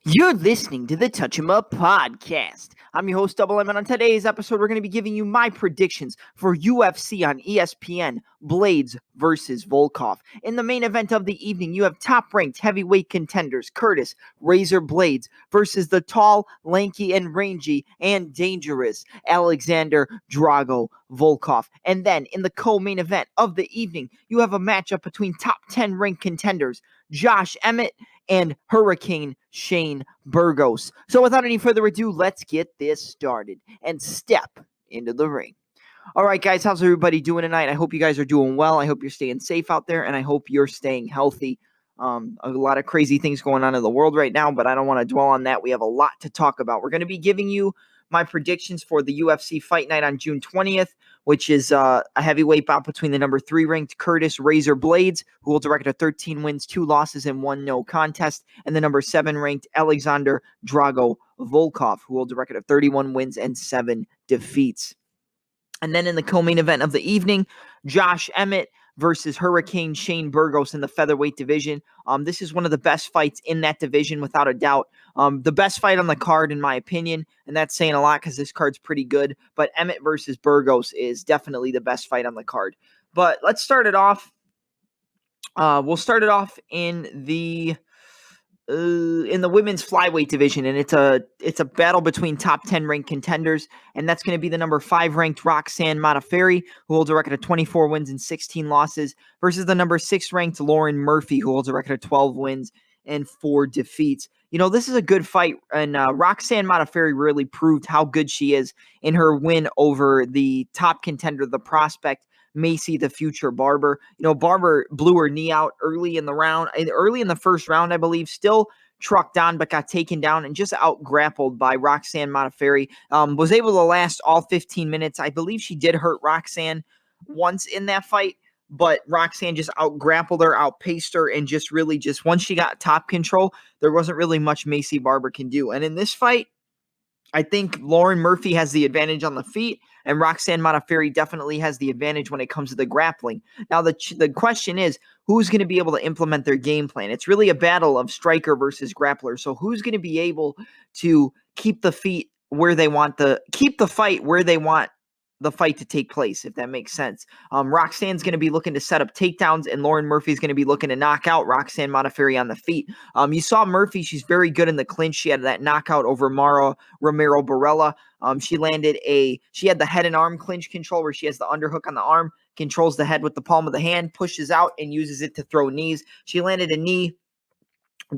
You're listening to the Touch 'em Up podcast. I'm your host, Double M, and on today's episode, we're going to be giving you my predictions for UFC on ESPN, Blaydes versus Volkov. In the main event of the evening, you have top-ranked heavyweight contenders Curtis Razor Blaydes versus the tall, lanky, and rangy, and dangerous Alexander Drago Volkov. And then, in the co-main event of the evening, you have a matchup between top 10 ranked contenders Josh Emmett and Hurricane Shane Burgos. So without any further ado, let's get this started and step into the ring. All right, guys, how's everybody doing tonight? I hope you guys are doing well. I hope you're staying safe out there, and I hope you're staying healthy. A lot of crazy things going on in the world right now, but I don't want to dwell on that. We have a lot to talk about. We're going to be giving you my predictions for the UFC Fight Night on June 20th, which is a heavyweight bout between the number 3 ranked Curtis Razor Blaydes, who holds a record of 13 wins, 2 losses, and 1 no contest, and the number 7 ranked Alexander Drago Volkov, who holds a record of 31 wins and 7 defeats. And then in the co-main event of the evening, Josh Emmett versus Hurricane Shane Burgos in the featherweight division. This is one of the best fights in that division, without a doubt. The best fight on the card, in my opinion, and that's saying a lot because this card's pretty good. But Emmett versus Burgos is definitely the best fight on the card. But let's start it off. We'll start it off in the women's flyweight division, and it's a battle between top 10 ranked contenders, and that's going to be the number 5 ranked Roxanne Modafferi, who holds a record of 24 wins and 16 losses, versus the number 6 ranked Lauren Murphy, who holds a record of 12 wins and 4 defeats. You know, this is a good fight, and Roxanne Modafferi really proved how good she is in her win over the top contender, the prospect Macy the Future Barber. You know, Barber blew her knee out early in the first round, I believe, still trucked on, but got taken down and just out-grappled by Roxanne Modafferi. Was able to last all 15 minutes. I believe she did hurt Roxanne once in that fight, but Roxanne just out-grappled her, outpaced her, and just once she got top control, there wasn't really much Macy Barber can do. And in this fight, I think Lauren Murphy has the advantage on the feet, and Roxanne Modafferi definitely has the advantage when it comes to the grappling. Now, the question is, who's going to be able to implement their game plan? It's really a battle of striker versus grappler. So who's going to be able to keep the fight where they want the fight to take place, if that makes sense. Roxanne's going to be looking to set up takedowns, and Lauren Murphy's going to be looking to knock out Roxanne Modafferi on the feet. You saw Murphy; she's very good in the clinch. She had that knockout over Mara Romero Barella. She had the head and arm clinch control, where she has the underhook on the arm, controls the head with the palm of the hand, pushes out, and uses it to throw knees. She landed a knee,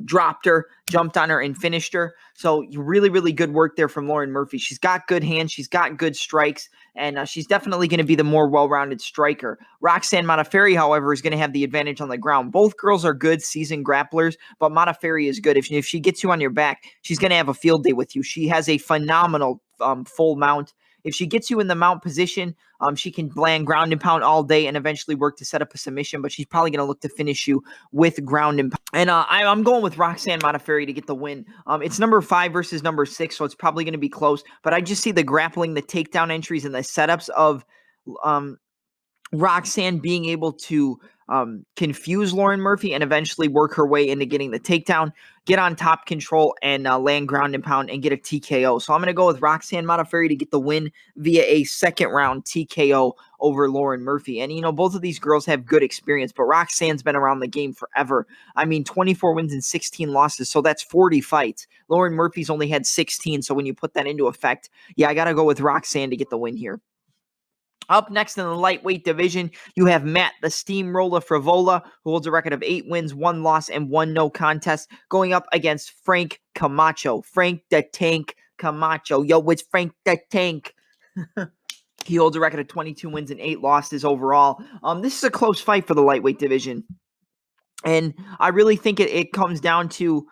dropped her, jumped on her, and finished her. So really, really good work there from Lauren Murphy. She's got good hands. She's got good strikes, and she's definitely going to be the more well-rounded striker. Roxanne Modafferi, however, is going to have the advantage on the ground. Both girls are good seasoned grapplers, but Modafferi is good. If she gets you on your back, she's going to have a field day with you. She has a phenomenal full mount. If she gets you in the mount position, she can land ground and pound all day and eventually work to set up a submission, but she's probably going to look to finish you with ground and pound. And I'm going with Roxanne Modafferi to get the win. It's number 5 versus number 6, so it's probably going to be close, but I just see the grappling, the takedown entries, and the setups of Roxanne being able to confuse Lauren Murphy and eventually work her way into getting the takedown, get on top control, and land ground and pound and get a TKO. So I'm going to go with Roxanne Modafferi to get the win via a second round TKO over Lauren Murphy. And, you know, both of these girls have good experience, but Roxanne's been around the game forever. I mean, 24 wins and 16 losses, so that's 40 fights. Lauren Murphy's only had 16, so when you put that into effect, yeah, I got to go with Roxanne to get the win here. Up next in the lightweight division, you have Matt the Steamroller Frivola, who holds a record of 8 wins, 1 loss, and 1 no contest, going up against Frank Camacho. Frank the Tank Camacho. Yo, it's Frank the Tank. He holds a record of 22 wins and 8 losses overall. This is a close fight for the lightweight division. And I really think it comes down to,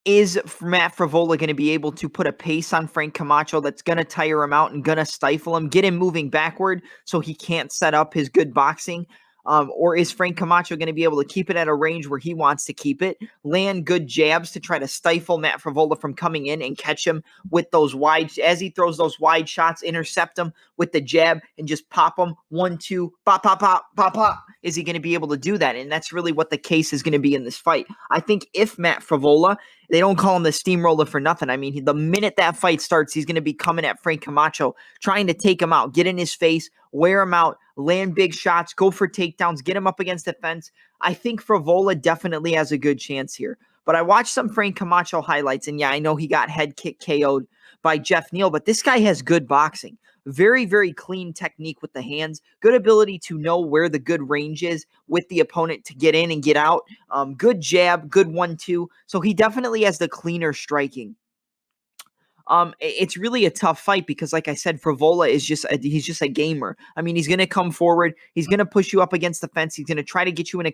is Matt Frivola going to be able to put a pace on Frank Camacho that's going to tire him out and going to stifle him, get him moving backward so he can't set up his good boxing? Or is Frank Camacho going to be able to keep it at a range where he wants to keep it, land good jabs to try to stifle Matt Frivola from coming in and catch him with those wide, as he throws those wide shots, intercept him with the jab and just pop him 1, 2, pop, pop, pop, pop, pop. Is he going to be able to do that? And that's really what the case is going to be in this fight. I think if Matt Frivola they don't call him the steamroller for nothing. I mean, the minute that fight starts, he's going to be coming at Frank Camacho, trying to take him out, get in his face, wear him out, land big shots, go for takedowns, get him up against the fence. I think Frevola definitely has a good chance here. But I watched some Frank Camacho highlights, and yeah, I know he got head kick KO'd by Jeff Neal, but this guy has good boxing. Very, very clean technique with the hands. Good ability to know where the good range is with the opponent to get in and get out. Good jab, good 1-2. So he definitely has the cleaner striking. It's really a tough fight because, like I said, Frevola is he's just a gamer. I mean, he's going to come forward. He's going to push you up against the fence. He's going to try to get you into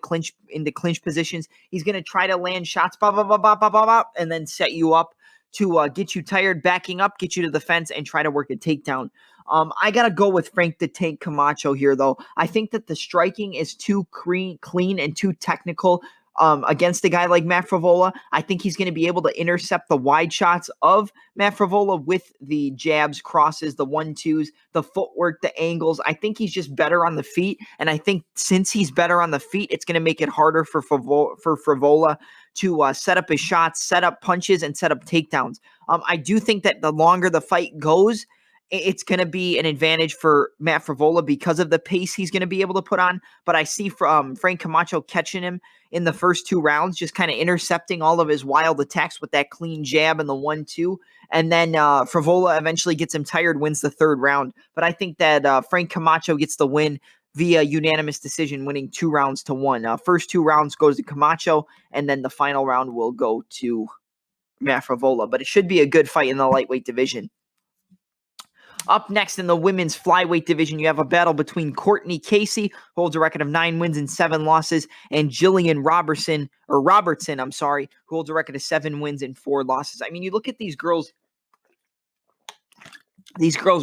clinch positions. He's going to try to land shots, and then set you up to get you tired, backing up, get you to the fence, and try to work a takedown. I got to go with Frank the Tank Camacho here, though. I think that the striking is too clean and too technical against a guy like Matt Frevola. I think he's going to be able to intercept the wide shots of Matt Frevola with the jabs, crosses, the 1-2s, the footwork, the angles. I think he's just better on the feet, and I think since he's better on the feet, it's going to make it harder for Frevola to set up his shots, set up punches, and set up takedowns. I do think that the longer the fight goes, it's going to be an advantage for Matt Frevola because of the pace he's going to be able to put on. But I see Frank Camacho catching him in the first 2 rounds, just kind of intercepting all of his wild attacks with that clean jab and the 1-2. And then Frevola eventually gets him tired, wins the 3rd round. But I think that Frank Camacho gets the win via unanimous decision, winning 2-1. First 2 rounds goes to Camacho, and then the final round will go to Matt Frevola. But it should be a good fight in the lightweight division. Up next in the women's flyweight division, you have a battle between Courtney Casey, who holds a record of 9 wins and 7 losses, and Jillian Robertson, who holds a record of 7 wins and 4 losses. I mean, you look at these girls'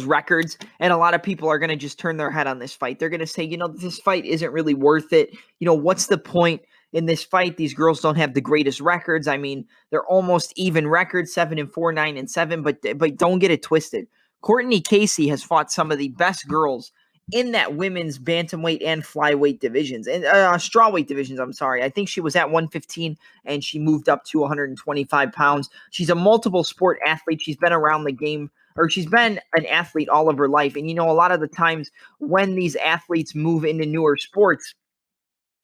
records, and a lot of people are going to just turn their head on this fight. They're going to say, this fight isn't really worth it. What's the point in this fight? These girls don't have the greatest records. I mean, they're almost even records, 7-4, 9-7, but don't get it twisted. Courtney Casey has fought some of the best girls in that women's bantamweight and flyweight divisions, and strawweight divisions, I'm sorry. I think she was at 115, and she moved up to 125 pounds. She's a multiple sport athlete. She's been around the game, or she's been an athlete all of her life. And, a lot of the times when these athletes move into newer sports,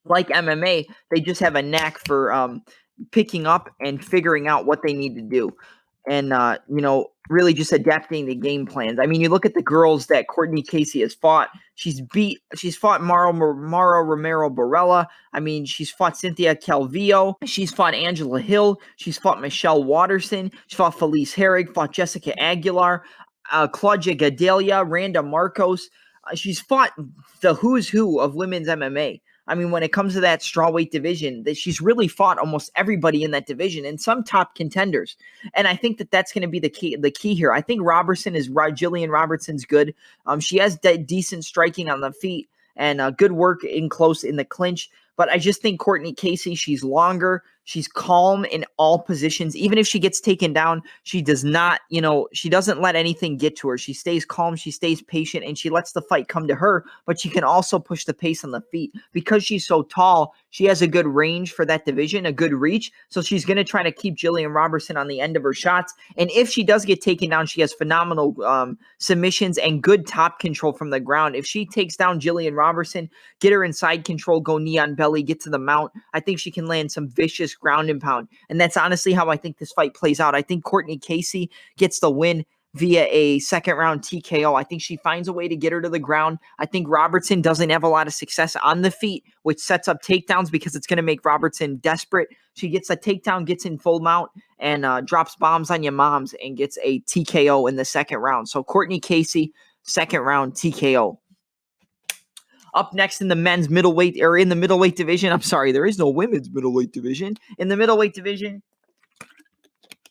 like MMA, they just have a knack for picking up and figuring out what they need to do. And, really just adapting the game plans. I mean, you look at the girls that Courtney Casey has fought. She's fought Mara Romero Barella. I mean, she's fought Cynthia Calvillo. She's fought Angela Hill. She's fought Michelle Watterson. She's fought Felice Herrig, fought Jessica Aguilar, Claudia Gadelia, Randa Marcos. She's fought the who's who of women's MMA. I mean, when it comes to that strawweight division, she's really fought almost everybody in that division and some top contenders. And I think that that's going to be the key here. I think Jillian Robertson's good. She has decent striking on the feet and good work in the clinch. But I just think Courtney Casey, she's longer. She's calm in all positions. Even if she gets taken down, she does not, she doesn't let anything get to her. She stays calm, she stays patient, and she lets the fight come to her, but she can also push the pace on the feet. Because she's so tall, she has a good range for that division, a good reach. So she's going to try to keep Jillian Robertson on the end of her shots. And if she does get taken down, she has phenomenal submissions and good top control from the ground. If she takes down Jillian Robertson, get her inside control, go knee on belly, get to the mount, I think she can land some vicious ground and pound. And that's honestly how I think this fight plays out. I think Courtney Casey gets the win via a 2nd round TKO. I think she finds a way to get her to the ground. I think Robertson doesn't have a lot of success on the feet, which sets up takedowns because it's going to make Robertson desperate. She gets a takedown, gets in full mount, and drops bombs on your moms and gets a TKO in the 2nd round. So Courtney Casey, 2nd round TKO. Up next in the men's middleweight, or in the middleweight division, I'm sorry, there is no women's middleweight division. In the middleweight division,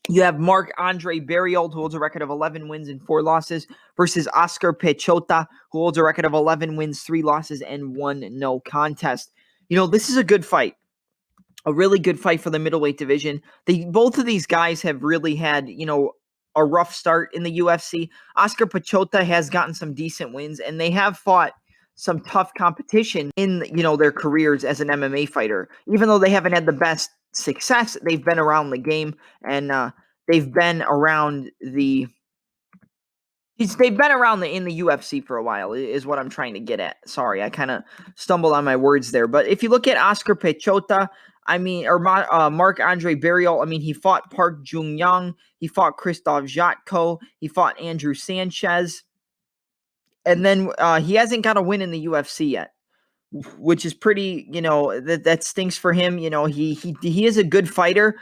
you have Marc-Andre Barriault, who holds a record of 11 wins and 4 losses, versus Oscar Piechota, who holds a record of 11 wins, 3 losses, and 1 no contest. This is a good fight. A really good fight for the middleweight division. Both of these guys have really had, a rough start in the UFC. Oscar Piechota has gotten some decent wins, and they have fought some tough competition in, their careers as an MMA fighter. Even though they haven't had the best success. They've been around the game, and they've been around the they've been around in the UFC for a while, is what I'm trying to get at. Sorry, I kind of stumbled on my words there. But if you look at Oscar Piechota, I mean, or Marc-Andre Barriault, I mean, he fought Park Jung-young, he fought Krzysztof Jotko, he fought Andrew Sanchez, and then he hasn't got a win in the UFC yet, which is pretty, that stinks for him. He is a good fighter,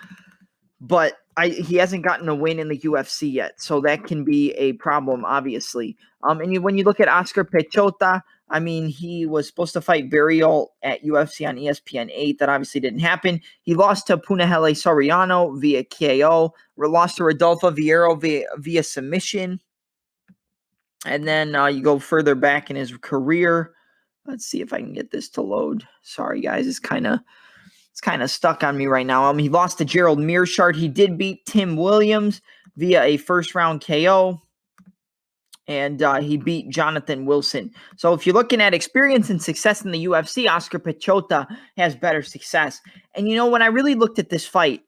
but he hasn't gotten a win in the UFC yet, so that can be a problem, obviously. When you look at Oscar Piechota, I mean, he was supposed to fight Barriault at UFC on ESPN 8. That obviously didn't happen. He lost to Punahele Soriano via KO, lost to Rodolfo Vieira via submission. And then you go further back in his career. Let's see if I can get this to load. Sorry, guys. It's kind of stuck on me right now. He lost to Gerald Mearshart. He did beat Tim Williams via a first-round KO. And he beat Jonathan Wilson. So if you're looking at experience and success in the UFC, Oscar Piechota has better success. And, when I really looked at this fight,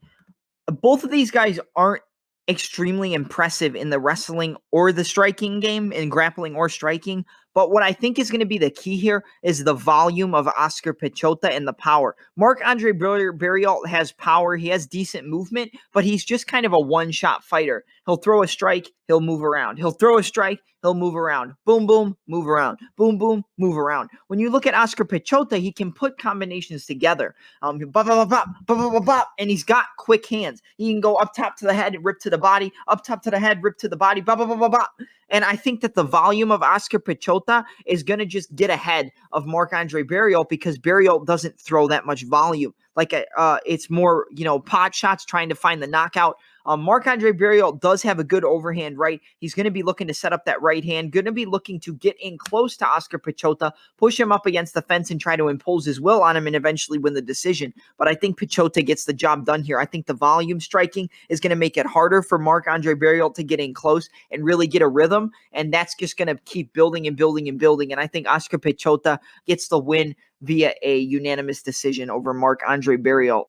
both of these guys aren't extremely impressive in the wrestling or the striking game, in grappling or striking. But what I think is going to be the key here is the volume of Oscar Piechota and the power. Marc-Andre Barriault has power. He has decent movement, but he's just kind of a one-shot fighter. He'll throw a strike, he'll move around. He'll throw a strike, he'll move around. Boom, boom, move around. Boom, boom, move around. When you look at Oscar Piechota, he can put combinations together. Bop, bop, bop, bop, bop, bop, bop, and he's got quick hands. He can go up top to the head, rip to the body, up top to the head, rip to the body, bop, bop, bop, bop, bop. And I think that the volume of Oscar Piechota is going to just get ahead of Marc-Andre Barriault because Barriault doesn't throw that much volume. It's more, pot shots trying to find the knockout. Marc-Andre Barriault does have a good overhand right. He's going to be looking to set up that right hand, going to be looking to get in close to Oscar Piechota, push him up against the fence and try to impose his will on him and eventually win the decision. But I think Piechota gets the job done here. I think the volume striking is going to make it harder for Marc-Andre Barriault to get in close and really get a rhythm. And that's just going to keep building and building and building. And I think Oscar Piechota gets the win via a unanimous decision over Marc-Andre Barriault.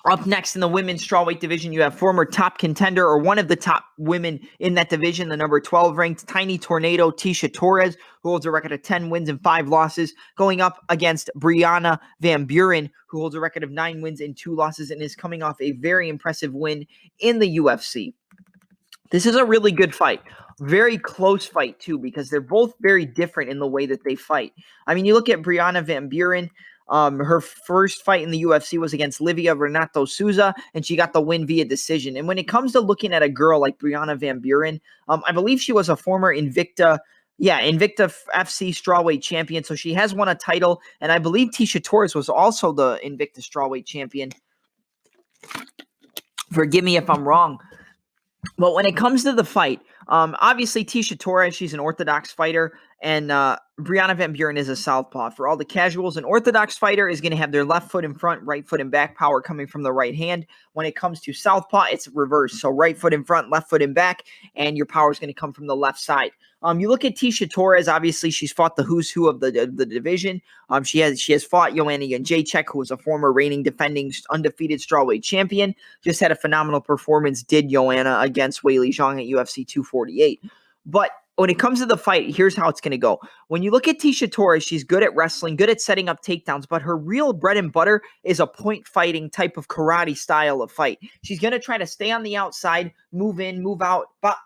Up next in the women's strawweight division, you have former top contender or one of the top women in that division, the number 12 ranked Tiny Tornado Tecia Torres, who holds a record of 10 wins and 5 losses, going up against Brianna Van Buren, who holds a record of 9 wins and 2 losses and is coming off a very impressive win in the UFC. This is a really good fight. Very close fight, too, because they're both very different in the way that they fight. I mean, you look at Brianna Van Buren. Her first fight in the UFC was against Livia Renato Souza, and she got the win via decision. And when it comes to looking at a girl like Brianna Van Buren, I believe she was a former Invicta FC strawweight champion, so she has won a title. And I believe Tecia Torres was also the Invicta strawweight champion. Forgive me if I'm wrong. But when it comes to the fight, obviously Tecia Torres, she's an orthodox fighter, and Brianna Van Buren is a southpaw. For all the casuals, an orthodox fighter is going to have their left foot in front, right foot in back, power coming from the right hand. When it comes to southpaw, it's reverse. So right foot in front, left foot in back, and your power is going to come from the left side. You look at Tecia Torres, obviously she's fought the who's who of the division. She has fought Joanna Jędrzejczyk, who was a former reigning defending undefeated strawweight champion. Just had a phenomenal performance, did Joanna, against Weili Zhang at UFC 248. But when it comes to the fight, here's how it's going to go. When you look at Tecia Torres, she's good at wrestling, good at setting up takedowns, but her real bread and butter is a point fighting type of karate style of fight. She's going to try to stay on the outside, move in, move out, bop,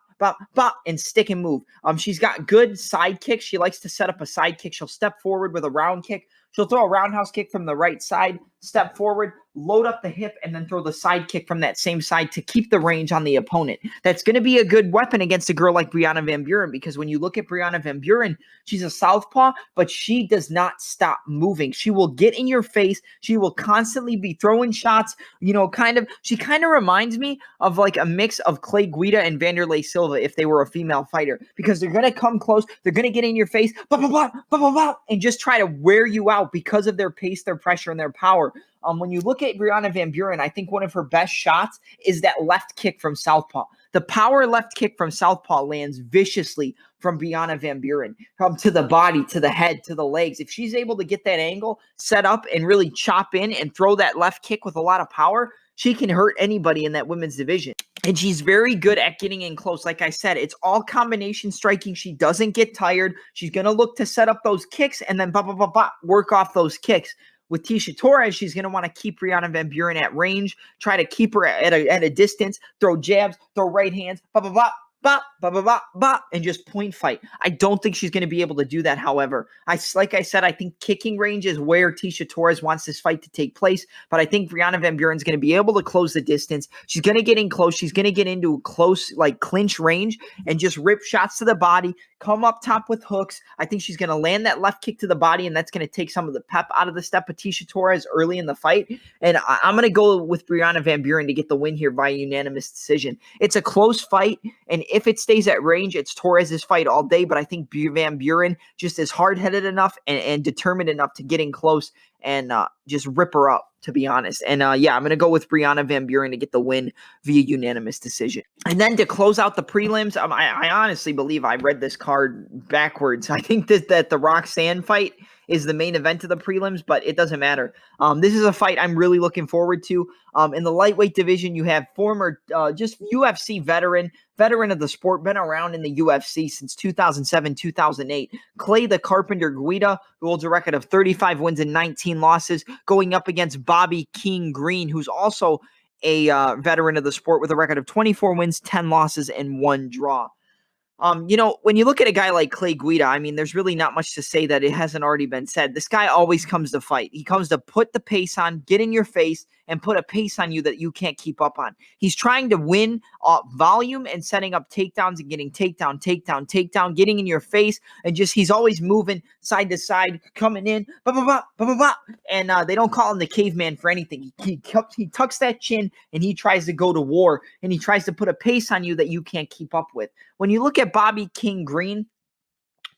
and stick and move. She's got good side kicks. She likes to set up a side kick. She'll step forward with a round kick. She'll throw a roundhouse kick from the right side, step forward, load up the hip, and then throw the side kick from that same side to keep the range on the opponent. That's going to be a good weapon against a girl like Brianna Van Buren, because when you look at Brianna Van Buren, she's a southpaw, but she does not stop moving. She will get in your face. She will constantly be throwing shots. She kind of reminds me of like a mix of Clay Guida and Vanderlei Silva if they were a female fighter, because they're going to come close. They're going to get in your face, and just try to wear you out because of their pace, their pressure, and their power. When you look at Brianna Van Buren, I think one of her best shots is that left kick from southpaw. The power left kick from southpaw lands viciously from Brianna Van Buren, to the body, to the head, to the legs. If she's able to get that angle set up and really chop in and throw that left kick with a lot of power, She can hurt anybody in that women's division. And she's very good at getting in close. Like I said, it's all combination striking. She doesn't get tired. She's going to look to set up those kicks and then work off those kicks. With Tecia Torres, she's going to want to keep Brianna Van Buren at range, try to keep her at a distance, throw jabs, throw right hands, and just point fight. I don't think she's going to be able to do that, however. Like I said, I think kicking range is where Tecia Torres wants this fight to take place, but I think Brianna Van Buren's going to be able to close the distance. She's going to get in close. She's going to get into close, like clinch range and just rip shots to the body, come up top with hooks. I think she's going to land that left kick to the body, and that's going to take some of the pep out of the step of Tecia Torres early in the fight. And I'm going to go with Brianna Van Buren to get the win here by unanimous decision. It's a close fight, and if it stays at range, it's Torres' fight all day, but I think Van Buren just is hard-headed enough and determined enough to get in close and just rip her up, to be honest. And yeah, I'm going to go with Brianna Van Buren to get the win via unanimous decision. And then to close out the prelims, I honestly believe I read this card backwards. I think that the Roxanne fight is the main event of the prelims, but it doesn't matter. This is a fight I'm really looking forward to. In the lightweight division, you have former just UFC veteran of the sport, been around in the UFC since 2007, 2008. Clay the Carpenter Guida, who holds a record of 35 wins and 19 losses, going up against Bobby King Green, who's also a veteran of the sport with a record of 24 wins, 10 losses, and 1 draw. When you look at a guy like Clay Guida, I mean, there's really not much to say that it hasn't already been said. This guy always comes to fight. He comes to put the pace on, get in your face, and put a pace on you that you can't keep up on. He's trying to win volume and setting up takedowns and getting takedown, getting in your face, and just he's always moving side to side, coming in, and they don't call him the caveman for anything. He tucks that chin and he tries to go to war, and he tries to put a pace on you that you can't keep up with. When you look at Bobby King Green,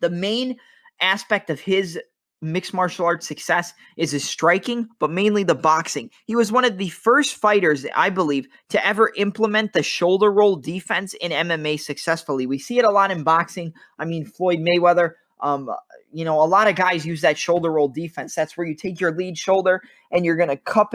the main aspect of his mixed martial arts success is his striking, but mainly the boxing. He was one of the first fighters, I believe, to ever implement the shoulder roll defense in MMA successfully. We see it a lot in boxing. I mean, Floyd Mayweather, a lot of guys use that shoulder roll defense. That's where you take your lead shoulder and you're going to cup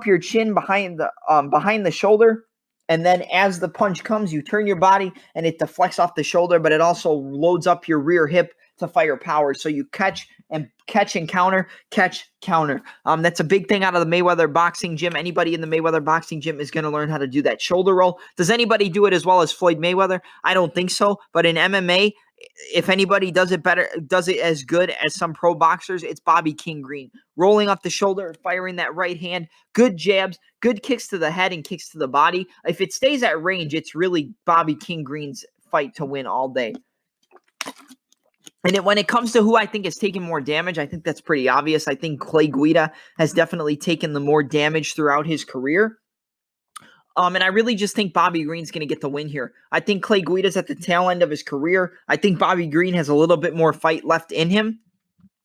your chin behind the shoulder. And then as the punch comes, you turn your body and it deflects off the shoulder, but it also loads up your rear hip to fire power. So you catch and counter. That's a big thing out of the Mayweather boxing gym. Anybody in the Mayweather boxing gym is going to learn how to do that shoulder roll. Does anybody do it as well as Floyd Mayweather? I don't think so. But in MMA, if anybody does it better, does it as good as some pro boxers, it's Bobby King Green. Rolling off the shoulder, firing that right hand, good jabs, good kicks to the head and kicks to the body. If it stays at range, it's really Bobby King Green's fight to win all day. And when it comes to who I think is taking more damage, I think that's pretty obvious. I think Clay Guida has definitely taken the more damage throughout his career. And I really just think Bobby Green's going to get the win here. I think Clay Guida's at the tail end of his career. I think Bobby Green has a little bit more fight left in him.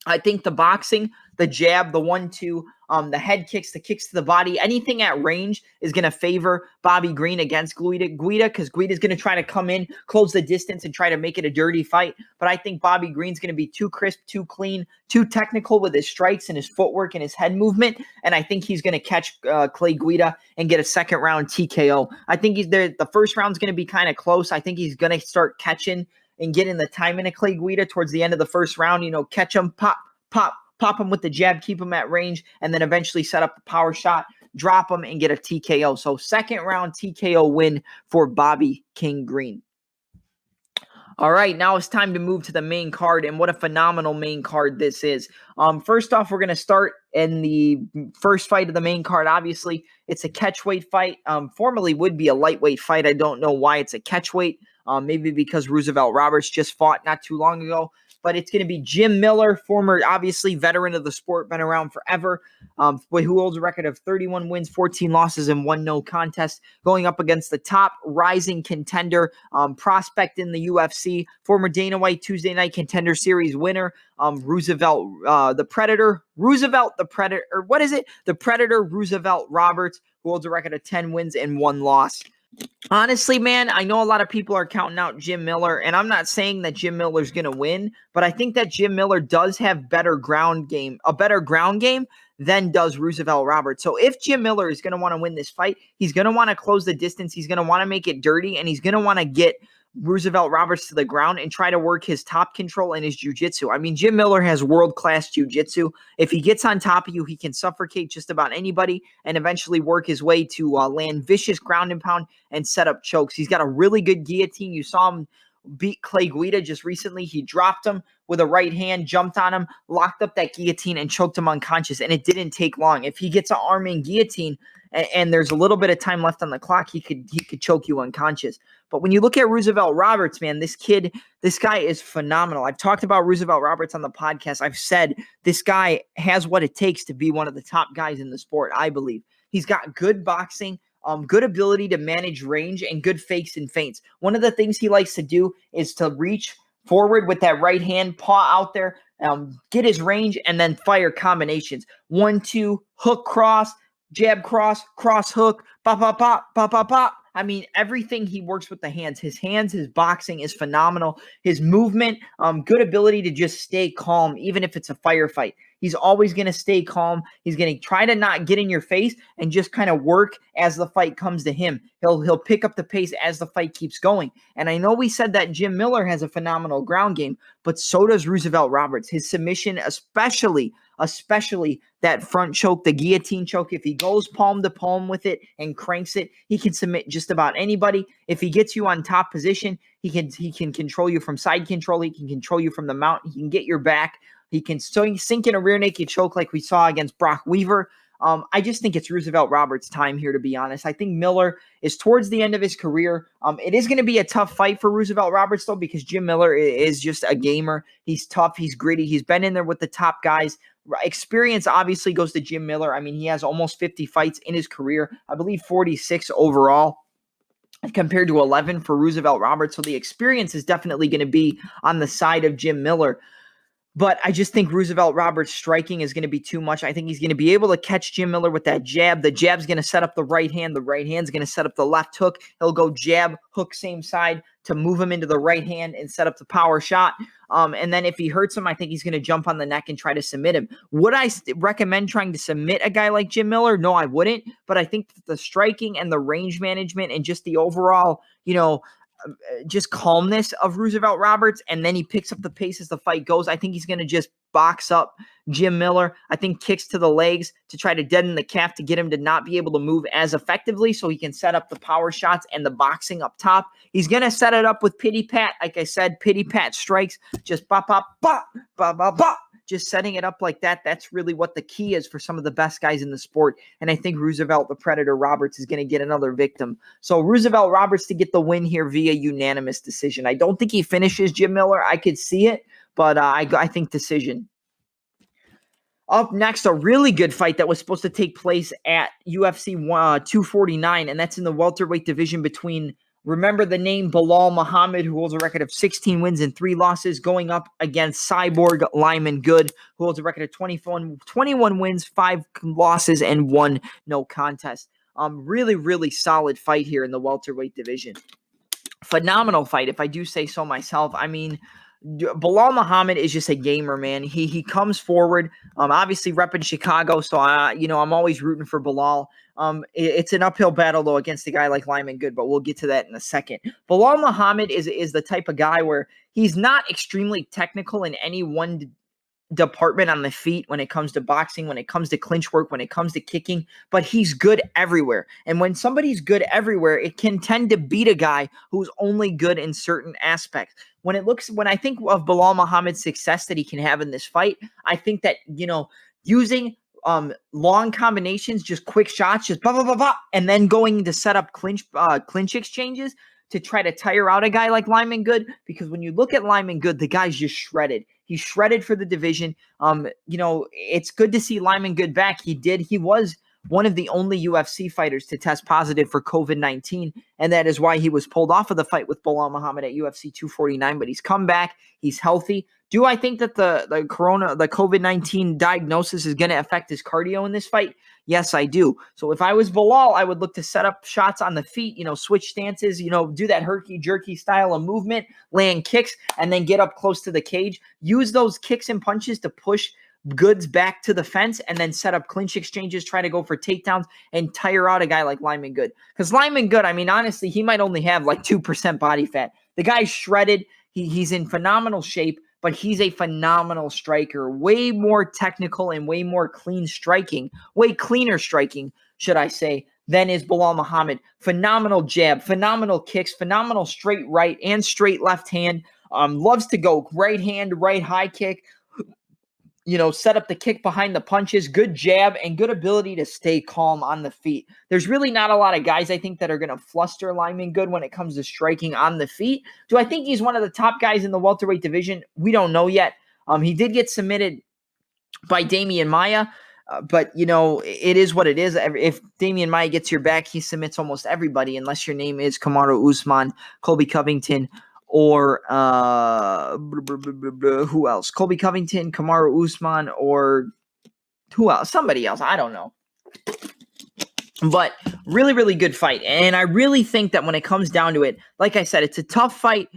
I think the boxing, the jab, the 1-2, the head kicks, the kicks to the body, anything at range is going to favor Bobby Green against Guida, because Guida's going to try to come in, close the distance, and try to make it a dirty fight. But I think Bobby Green's going to be too crisp, too clean, too technical with his strikes and his footwork and his head movement. And I think he's going to catch Clay Guida and get a second round TKO. I think he's there. The first round's going to be kind of close. I think he's going to start catching and getting the time into Clay Guida towards the end of the first round. Catch him, pop him with the jab, keep him at range, and then eventually set up a power shot, drop him, and get a TKO. So second round TKO win for Bobby King Green. All right, now it's time to move to the main card, and what a phenomenal main card this is. First off, we're going to start in the first fight of the main card. Obviously, it's a catchweight fight. Formerly would be a lightweight fight. I don't know why it's a catchweight. Maybe because Roosevelt Roberts just fought not too long ago. But it's going to be Jim Miller, former, obviously, veteran of the sport, been around forever, who holds a record of 31 wins, 14 losses, and 1 no contest, going up against the top rising contender, prospect in the UFC, former Dana White Tuesday Night Contender Series winner, Roosevelt the Predator, Roosevelt Roberts, who holds a record of 10 wins and 1 loss. Honestly, man, I know a lot of people are counting out Jim Miller, and I'm not saying that Jim Miller's going to win, but I think that Jim Miller does have a better ground game than does Roosevelt Roberts. So if Jim Miller is going to want to win this fight, he's going to want to close the distance. He's going to want to make it dirty, and he's going to want to get Roosevelt Roberts to the ground and try to work his top control and his jiu-jitsu. I mean, Jim Miller has world-class jiu-jitsu. If he gets on top of you, he can suffocate just about anybody and eventually work his way to land vicious ground and pound and set up chokes. He's got a really good guillotine. You saw him beat Clay Guida just recently. He dropped him with a right hand, jumped on him, locked up that guillotine, and choked him unconscious. And it didn't take long. If he gets an arm in guillotine and there's a little bit of time left on the clock, he could choke you unconscious. But when you look at Roosevelt Roberts, man, this guy is phenomenal. I've talked about Roosevelt Roberts on the podcast. I've said this guy has what it takes to be one of the top guys in the sport, I believe. He's got good boxing, good ability to manage range, and good fakes and feints. One of the things he likes to do is to reach forward with that right hand, paw out there, get his range, and then fire combinations. 1-2, hook cross, jab cross, cross hook, pop, pop, pop, pop, pop, pop. I mean, everything he works with the hands. His boxing is phenomenal. His movement, good ability to just stay calm, even if it's a firefight. He's always going to stay calm. He's going to try to not get in your face and just kind of work as the fight comes to him. He'll pick up the pace as the fight keeps going. And I know we said that Jim Miller has a phenomenal ground game, but so does Roosevelt Roberts. His submission, especially that front choke, the guillotine choke, if he goes palm to palm with it and cranks it, he can submit just about anybody. If he gets you on top position, he can control you from side control. He can control you from the mount. He can get your back. He can sink in a rear naked choke like we saw against Brock Weaver. I just think it's Roosevelt Roberts' time here, to be honest. I think Miller is towards the end of his career. It is going to be a tough fight for Roosevelt Roberts, though, because Jim Miller is just a gamer. He's tough. He's gritty. He's been in there with the top guys. Experience obviously goes to Jim Miller. I mean, he has almost 50 fights in his career. I believe 46 overall, compared to 11 for Roosevelt Roberts. So the experience is definitely going to be on the side of Jim Miller. But I just think Roosevelt Roberts' striking is going to be too much. I think he's going to be able to catch Jim Miller with that jab. The jab's going to set up the right hand. The right hand's going to set up the left hook. He'll go jab, hook same side to move him into the right hand and set up the power shot. And then if he hurts him, I think he's going to jump on the neck and try to submit him. Would I recommend trying to submit a guy like Jim Miller? No, I wouldn't. But I think that the striking and the range management and just the overall, just calmness of Roosevelt Roberts, and then he picks up the pace as the fight goes. I think he's going to just box up Jim Miller. I think kicks to the legs to try to deaden the calf to get him to not be able to move as effectively so he can set up the power shots and the boxing up top. He's going to set it up with pity pat. Like I said, pity pat strikes, just bop, bop, bop, bop, bop, bop. Just setting it up like that. That's really what the key is for some of the best guys in the sport. And I think Roosevelt, the Predator Roberts, is going to get another victim. So Roosevelt Roberts to get the win here via unanimous decision. I don't think he finishes Jim Miller. I could see it, but I think decision. Up next, a really good fight that was supposed to take place at UFC 249, and that's in the welterweight division between, remember the name, Belal Muhammad, who holds a record of 16 wins and 3 losses, going up against Cyborg Lyman Good, who holds a record of 21 wins, 5 losses, and 1 no contest. Really, really solid fight here in the welterweight division. Phenomenal fight, if I do say so myself. I mean, Belal Muhammad is just a gamer, man. He comes forward, obviously repping Chicago, so I'm always rooting for Belal. It's an uphill battle, though, against a guy like Lyman Good, but we'll get to that in a second. Belal Muhammad is the type of guy where he's not extremely technical in any one department on the feet when it comes to boxing, when it comes to clinch work, when it comes to kicking, but he's good everywhere. And when somebody's good everywhere, it can tend to beat a guy who's only good in certain aspects. When I think of Belal Muhammad's success that he can have in this fight, I think that, using long combinations, just quick shots, just blah, blah, blah, blah, and then going to set up clinch exchanges to try to tire out a guy like Lyman Good, because when you look at Lyman Good, the guy's just shredded. He's shredded for the division. It's good to see Lyman Good back. He was one of the only UFC fighters to test positive for COVID-19, and that is why he was pulled off of the fight with Belal Muhammad at UFC 249, but he's come back. He's healthy. Do I think that the COVID-19 diagnosis is going to affect his cardio in this fight? Yes, I do. So if I was Belal, I would look to set up shots on the feet, switch stances, do that herky-jerky style of movement, land kicks, and then get up close to the cage. Use those kicks and punches to push goods back to the fence and then set up clinch exchanges, try to go for takedowns, and tire out a guy like Lyman Good. Because Lyman Good, I mean, honestly, he might only have like 2% body fat. The guy's shredded. He's in phenomenal shape, but he's a phenomenal striker. Way more technical and way more clean striking. Way cleaner striking, should I say, than is Belal Muhammad. Phenomenal jab, phenomenal kicks, phenomenal straight right and straight left hand. Loves to go right hand, right high kick. Set up the kick behind the punches, good jab, and good ability to stay calm on the feet. There's really not a lot of guys, I think, that are going to fluster Lyman Good when it comes to striking on the feet. Do I think he's one of the top guys in the welterweight division? We don't know yet. He did get submitted by Damian Maia, but, it is what it is. If Damian Maia gets your back, he submits almost everybody, unless your name is Kamaru Usman, Colby Covington, or who else? Colby Covington, Kamaru Usman, or who else? Somebody else. I don't know. But really, really good fight. And I really think that when it comes down to it, like I said, it's a tough fight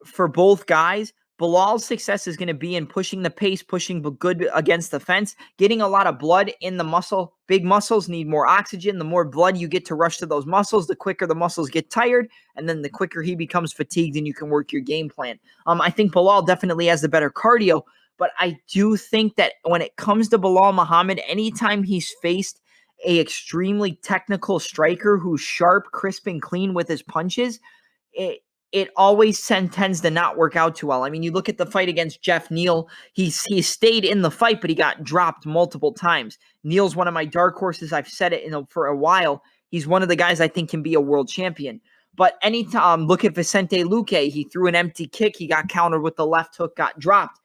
for both guys. Belal's success is going to be in pushing the pace, pushing good against the fence, getting a lot of blood in the muscle. Big muscles need more oxygen. The more blood you get to rush to those muscles, the quicker the muscles get tired, and then the quicker he becomes fatigued and you can work your game plan. I think Belal definitely has the better cardio, but I do think that when it comes to Belal Muhammad, anytime he's faced a extremely technical striker who's sharp, crisp, and clean with his punches, it always tends to not work out too well. I mean, you look at the fight against Jeff Neal. He stayed in the fight, but he got dropped multiple times. Neal's one of my dark horses. I've said it for a while. He's one of the guys I think can be a world champion. But anytime, look at Vicente Luque. He threw an empty kick. He got countered with the left hook, got dropped.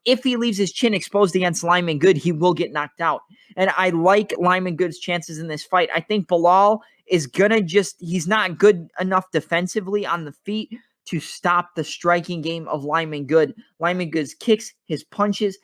If he leaves his chin exposed against Lyman Good, he will get knocked out. And I like Lyman Good's chances in this fight. I think Belal is he's not good enough defensively on the feet to stop the striking game of Lyman Good. Lyman Good's kicks, his punches,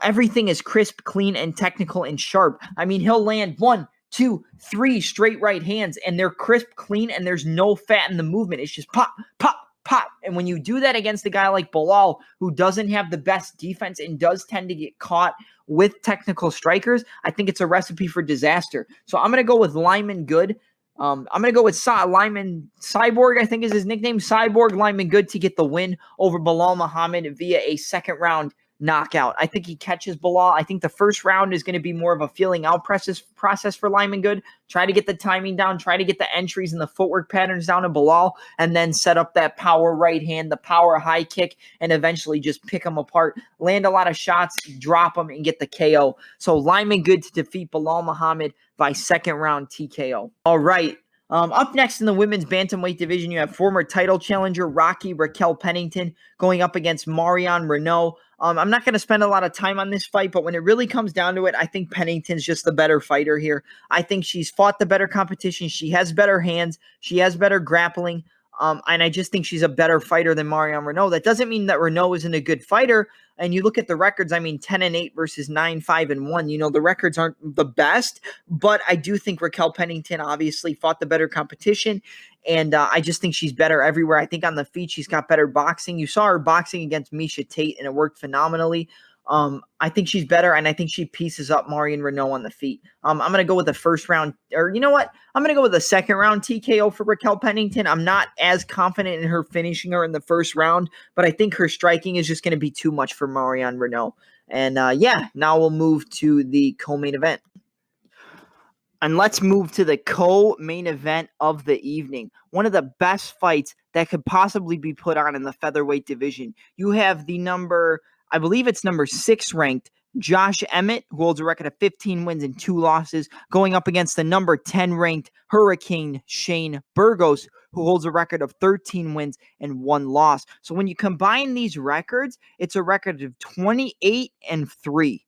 everything is crisp, clean, and technical and sharp. I mean, he'll land 1, 2, 3 straight right hands, and they're crisp, clean, and there's no fat in the movement. It's just pop, pop, pop. And when you do that against a guy like Belal, who doesn't have the best defense and does tend to get caught with technical strikers, I think it's a recipe for disaster. So I'm going to go with Lyman Good. I'm going to go with Lyman Cyborg, I think is his nickname. Cyborg Lyman Good to get the win over Belal Muhammad via a second round knockout. I think he catches Belal. I think the first round is going to be more of a feeling out process for Lyman Good. Try to get the timing down, try to get the entries and the footwork patterns down to Belal, and then set up that power right hand, the power high kick, and eventually just pick him apart, land a lot of shots, drop him, and get the KO. So Lyman Good to defeat Belal Muhammad by second round TKO. All right. Up next in the women's bantamweight division, you have former title challenger Raquel Pennington going up against Marion Reneau. I'm not going to spend a lot of time on this fight, but when it really comes down to it, I think Pennington's just the better fighter here. I think she's fought the better competition. She has better hands. She has better grappling. And I just think she's a better fighter than Marion Reneau. That doesn't mean that Reneau isn't a good fighter. And you look at the records, 10-8 versus 9-5-1. The records aren't the best, but I do think Raquel Pennington obviously fought the better competition. And I just think she's better everywhere. I think on the feet, she's got better boxing. You saw her boxing against Miesha Tate, and it worked phenomenally. I think she's better, and I think she pieces up Marion Reneau on the feet. I'm going to go with the first round, or you know what? I'm going to go with the second round TKO for Raquel Pennington. I'm not as confident in her finishing her in the first round, but I think her striking is just going to be too much for Marion Reneau. And now we'll move to the co-main event. And let's move to the co-main event of the evening. One of the best fights that could possibly be put on in the featherweight division. You have the number 6 ranked Josh Emmett, who holds a record of 15 wins and 2 losses, going up against the number 10 ranked Hurricane Shane Burgos, who holds a record of 13 wins and 1 loss. So when you combine these records, it's a record of 28-3.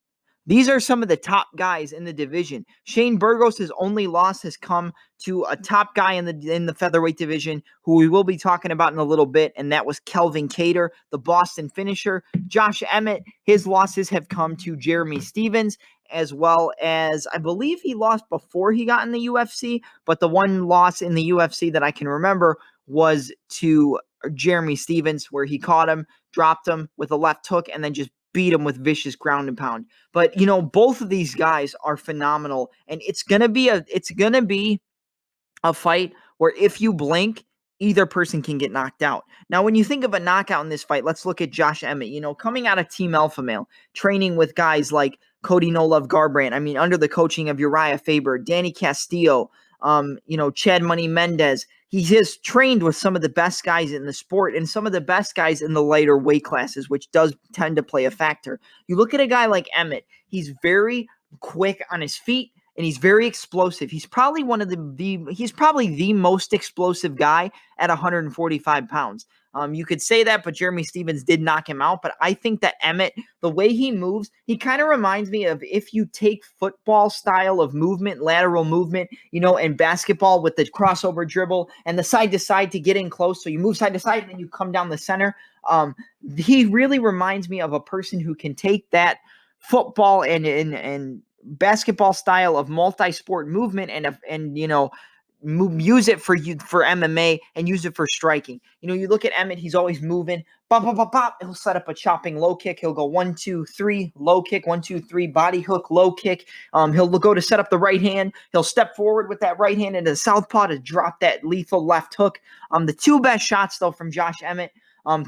These are some of the top guys in the division. Shane Burgos' only loss has come to a top guy in the featherweight division, who we will be talking about in a little bit, and that was Kelvin Kattar, the Boston finisher. Josh Emmett, his losses have come to Jeremy Stephens, as well as, I believe he lost before he got in the UFC, but the one loss in the UFC that I can remember was to Jeremy Stephens, where he caught him, dropped him with a left hook, and then just beat him with vicious ground and pound. But both of these guys are phenomenal, and it's gonna be a fight where if you blink, either person can get knocked out. Now, when you think of a knockout in this fight, let's look at Josh Emmett. Coming out of Team Alpha Male, training with guys like Cody No Love Garbrandt. I mean, under the coaching of Uriah Faber, Danny Castillo, Chad Money Mendez. He has trained with some of the best guys in the sport and some of the best guys in the lighter weight classes, which does tend to play a factor. You look at a guy like Emmett, he's very quick on his feet and he's very explosive. He's probably he's probably the most explosive guy at 145 pounds. You could say that, but Jeremy Stephens did knock him out. But I think that Emmett, the way he moves, he kind of reminds me of if you take football style of movement, lateral movement, and basketball with the crossover dribble and the side to side to get in close. So you move side to side and then you come down the center. He really reminds me of a person who can take that football and basketball style of multi-sport movement and use it for MMA and use it for striking. You look at Emmett, he's always moving. Bop, bop, bop, bop. He'll set up a chopping low kick. He'll go 1, 2, 3, low kick, 1, 2, 3, body hook, low kick. He'll go to set up the right hand. He'll step forward with that right hand into the southpaw to drop that lethal left hook. The two best shots, though, from Josh Emmett,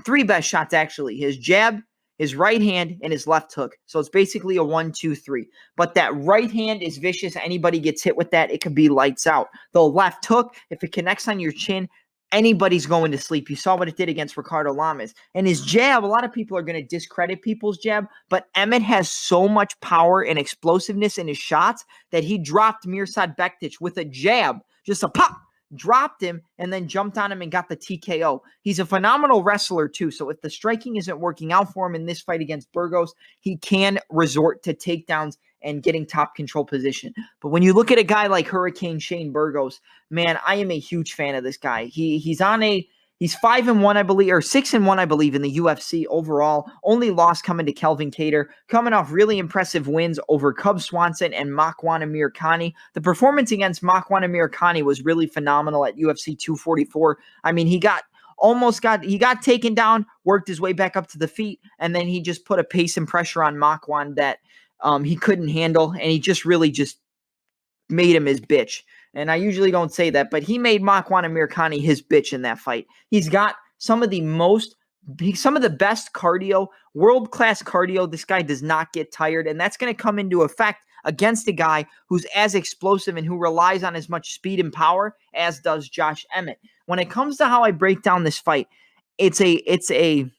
three best shots, actually. His jab, his right hand, and his left hook. So it's basically a 1, 2, 3. But that right hand is vicious. Anybody gets hit with that, it could be lights out. The left hook, if it connects on your chin, anybody's going to sleep. You saw what it did against Ricardo Lamas. And his jab, a lot of people are going to discredit people's jab, but Emmett has so much power and explosiveness in his shots that he dropped Mirsad Bektic with a jab, just a pop, dropped him, and then jumped on him and got the TKO. He's a phenomenal wrestler too, so if the striking isn't working out for him in this fight against Burgos, he can resort to takedowns and getting top control position. But when you look at a guy like Hurricane Shane Burgos, man, I am a huge fan of this guy. He's 5-1, I believe, or 6-1, I believe, in the UFC overall. Only loss coming to Kelvin Kattar, coming off really impressive wins over Cub Swanson and Makwan Amirkhani. The performance against Makwan Amirkhani was really phenomenal at UFC 244. I mean, he got taken down, worked his way back up to the feet, and then he just put a pace and pressure on Makwan that he couldn't handle, and he just really made him his bitch. And I usually don't say that, but he made Makwan Amirkhani his bitch in that fight. He's got some of the best cardio, world-class cardio. This guy does not get tired, and that's going to come into effect against a guy who's as explosive and who relies on as much speed and power as does Josh Emmett. When it comes to how I break down this fight, it's a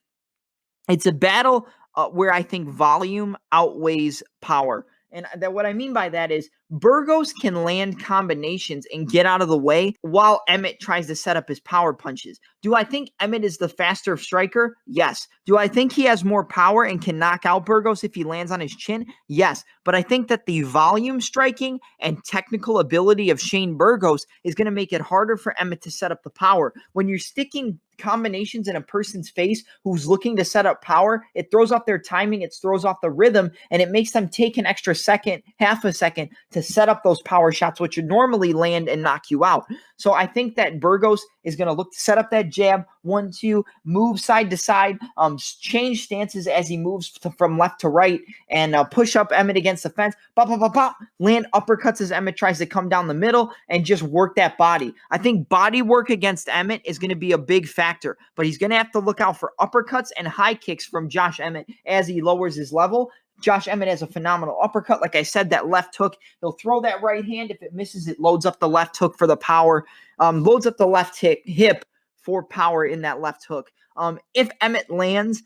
battle where I think volume outweighs power. And what I mean by that is Burgos can land combinations and get out of the way while Emmett tries to set up his power punches. Do I think Emmett is the faster striker? Yes. Do I think he has more power and can knock out Burgos if he lands on his chin? Yes. But I think that the volume striking and technical ability of Shane Burgos is going to make it harder for Emmett to set up the power. When you're sticking combinations in a person's face who's looking to set up power, it throws off their timing, it throws off the rhythm, and it makes them take an extra second, half a second to set up those power shots, which would normally land and knock you out. So I think that Burgos is going to look to set up that jab, 1, 2, move side to side, change stances as he moves from left to right, and push up Emmett against the fence, bop, bop, bop, bop, land uppercuts as Emmett tries to come down the middle, and just work that body. I think body work against Emmett is going to be a big factor, but he's going to have to look out for uppercuts and high kicks from Josh Emmett as he lowers his level. Josh Emmett has a phenomenal uppercut. Like I said, that left hook, he'll throw that right hand. If it misses, it loads up the left hook for the power, loads up the left hip for power in that left hook. If Emmett lands,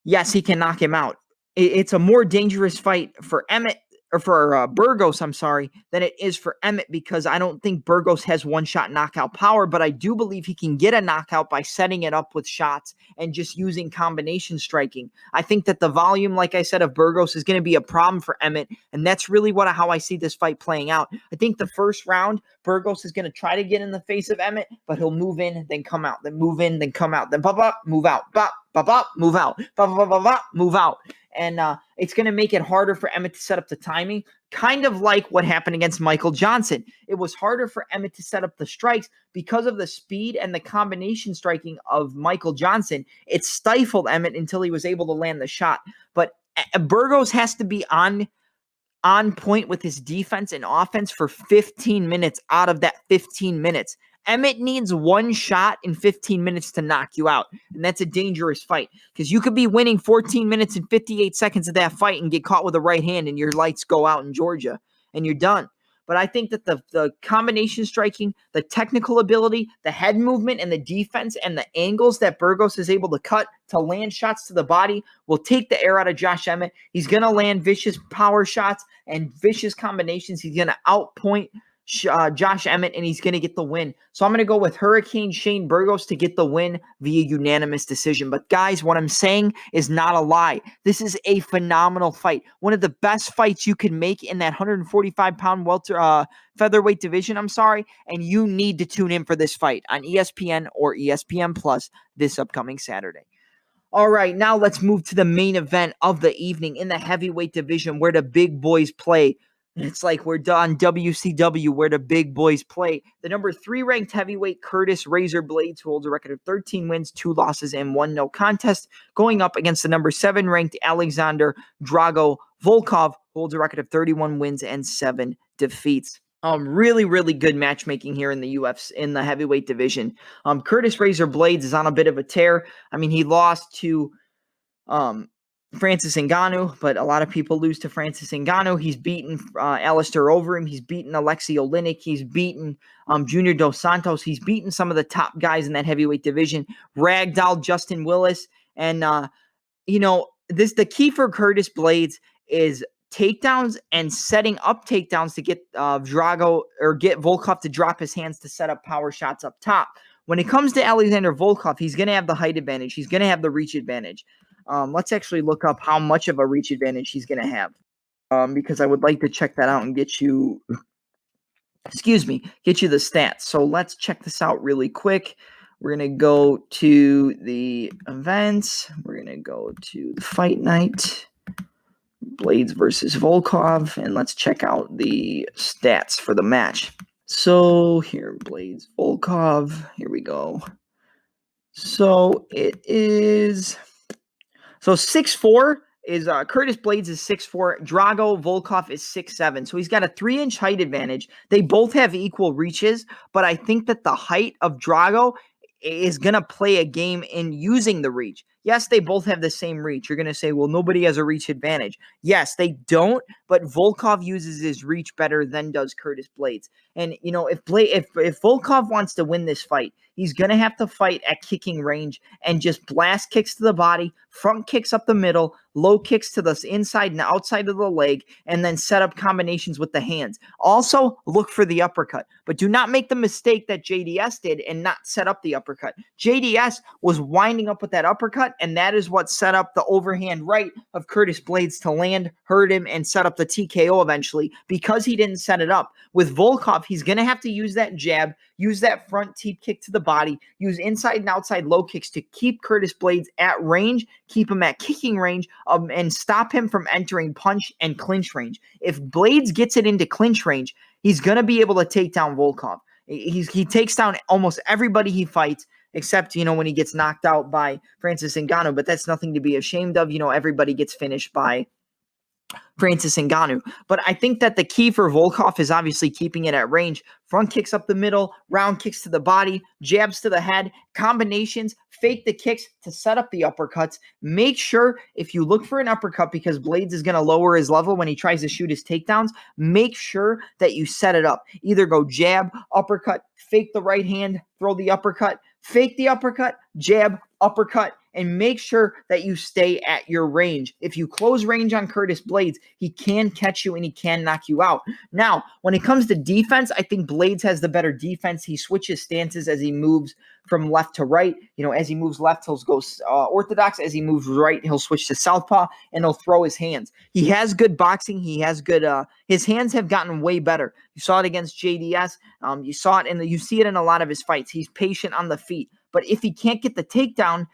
yes, he can knock him out. It's a more dangerous fight for Emmett, or for Burgos, than it is for Emmett, because I don't think Burgos has one-shot knockout power, but I do believe he can get a knockout by setting it up with shots and just using combination striking. I think that the volume, like I said, of Burgos is going to be a problem for Emmett, and that's really how I see this fight playing out. I think the first round, Burgos is going to try to get in the face of Emmett, but he'll move in, then come out, then move in, then come out, then pop up, move out, pop, pop up, move out, pop, pop, pop, pop, move out. And it's going to make it harder for Emmett to set up the timing, kind of like what happened against Michael Johnson. It was harder for Emmett to set up the strikes because of the speed and the combination striking of Michael Johnson. It stifled Emmett until he was able to land the shot. But Burgos has to be on point with his defense and offense for 15 minutes out of that 15 minutes. Emmett needs one shot in 15 minutes to knock you out, and that's a dangerous fight because you could be winning 14 minutes and 58 seconds of that fight and get caught with a right hand and your lights go out in Georgia and you're done. But I think that the combination striking, the technical ability, the head movement, and the defense and the angles that Burgos is able to cut to land shots to the body will take the air out of Josh Emmett. He's going to land vicious power shots and vicious combinations. He's going to outpoint Josh Emmett, and he's going to get the win. So I'm going to go with Hurricane Shane Burgos to get the win via unanimous decision. But guys, what I'm saying is not a lie. This is a phenomenal fight. One of the best fights you can make in that 145-pound featherweight division, and you need to tune in for this fight on ESPN or ESPN Plus this upcoming Saturday. All right, now let's move to the main event of the evening in the heavyweight division where the big boys play. It's like we're on WCW where the big boys play. The number 3 ranked heavyweight Curtis Razor Blaydes, who holds a record of 13 wins, 2 losses, and 1 no contest, going up against the number 7 ranked Alexander Drago Volkov, who holds a record of 31 wins and 7 defeats. Really, really good matchmaking here in the UFC, in the heavyweight division. Curtis Razor Blaydes is on a bit of a tear. I mean, he lost to Francis Ngannou, but a lot of people lose to Francis Ngannou. He's beaten Alistair Overeem. He's beaten Alexei Oleinik. He's beaten Junior Dos Santos. He's beaten some of the top guys in that heavyweight division. Ragdoll Justin Willis. And, the key for Curtis Blaydes is takedowns and setting up takedowns to get Drago or get Volkov to drop his hands to set up power shots up top. When it comes to Alexander Volkov, he's going to have the height advantage. He's going to have the reach advantage. Let's actually look up how much of a reach advantage he's going to have, because I would like to check that out and get you the stats. So let's check this out really quick. We're going to go to the events. We're going to go to the fight night, Blaydes versus Volkov, and let's check out the stats for the match. So here, Blaydes, Volkov, here we go. So it is... So 6'4" is Curtis Blaydes is 6'4". Drago Volkov is 6'7". So he's got a 3-inch height advantage. They both have equal reaches, but I think that the height of Drago is going to play a game in using the reach. Yes, they both have the same reach. You're going to say, well, nobody has a reach advantage. Yes, they don't, but Volkov uses his reach better than does Curtis Blaydes. And, if Volkov wants to win this fight, he's going to have to fight at kicking range and just blast kicks to the body, front kicks up the middle, low kicks to the inside and outside of the leg, and then set up combinations with the hands. Also, look for the uppercut, but do not make the mistake that JDS did and not set up the uppercut. JDS was winding up with that uppercut, and that is what set up the overhand right of Curtis Blaydes to land, hurt him, and set up the TKO eventually because he didn't set it up. With Volkov, he's going to have to use that jab, use that front teep kick to the body, use inside and outside low kicks to keep Curtis Blaydes at range, keep him at kicking range, and stop him from entering punch and clinch range. If Blaydes gets it into clinch range, he's going to be able to take down Volkov. He takes down almost everybody he fights, except, when he gets knocked out by Francis Ngannou, but that's nothing to be ashamed of. Everybody gets finished by Francis Ngannou. But I think that the key for Volkov is obviously keeping it at range. Front kicks up the middle, round kicks to the body, jabs to the head, combinations, fake the kicks to set up the uppercuts. Make sure if you look for an uppercut because Blaydes is going to lower his level when he tries to shoot his takedowns, make sure that you set it up. Either go jab, uppercut, fake the right hand, throw the uppercut, fake the uppercut, jab, uppercut, and make sure that you stay at your range. If you close range on Curtis Blaydes, he can catch you and he can knock you out. Now, when it comes to defense, I think Blaydes has the better defense. He switches stances as he moves from left to right. As he moves left, he'll go orthodox. As he moves right, he'll switch to southpaw and he'll throw his hands. He has good boxing. He has good, his hands have gotten way better. You saw it against JDS. You saw it you see it in a lot of his fights. He's patient on the feet. But if he can't get the takedown,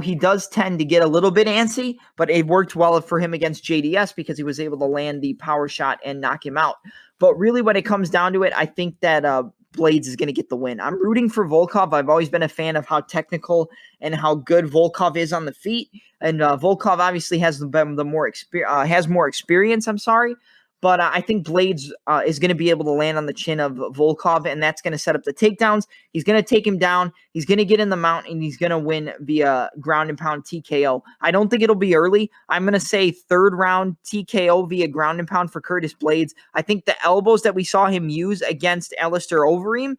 he does tend to get a little bit antsy, but it worked well for him against JDS because he was able to land the power shot and knock him out. But really, when it comes down to it, I think that Blaydes is going to get the win. I'm rooting for Volkov. I've always been a fan of how technical and how good Volkov is on the feet. And Volkov obviously has more experience. I'm sorry. But I think Blaydes is going to be able to land on the chin of Volkov, and that's going to set up the takedowns. He's going to take him down. He's going to get in the mount, and he's going to win via ground and pound TKO. I don't think it'll be early. I'm going to say third round TKO via ground and pound for Curtis Blaydes. I think the elbows that we saw him use against Alistair Overeem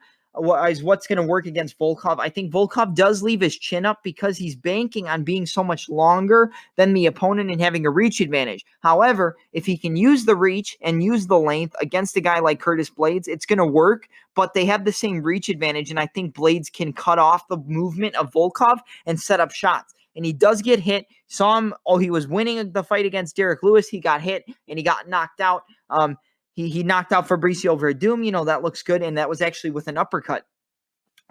is what's going to work against Volkov. I think Volkov does leave his chin up because he's banking on being so much longer than the opponent and having a reach advantage. However, if he can use the reach and use the length against a guy like Curtis Blaydes, it's going to work, but they have the same reach advantage, and I think Blaydes can cut off the movement of Volkov and set up shots. And he does get hit. Saw him, he was winning the fight against Derek Lewis. He got hit, and he got knocked out. He knocked out Fabricio Verdum. That looks good, and that was actually with an uppercut.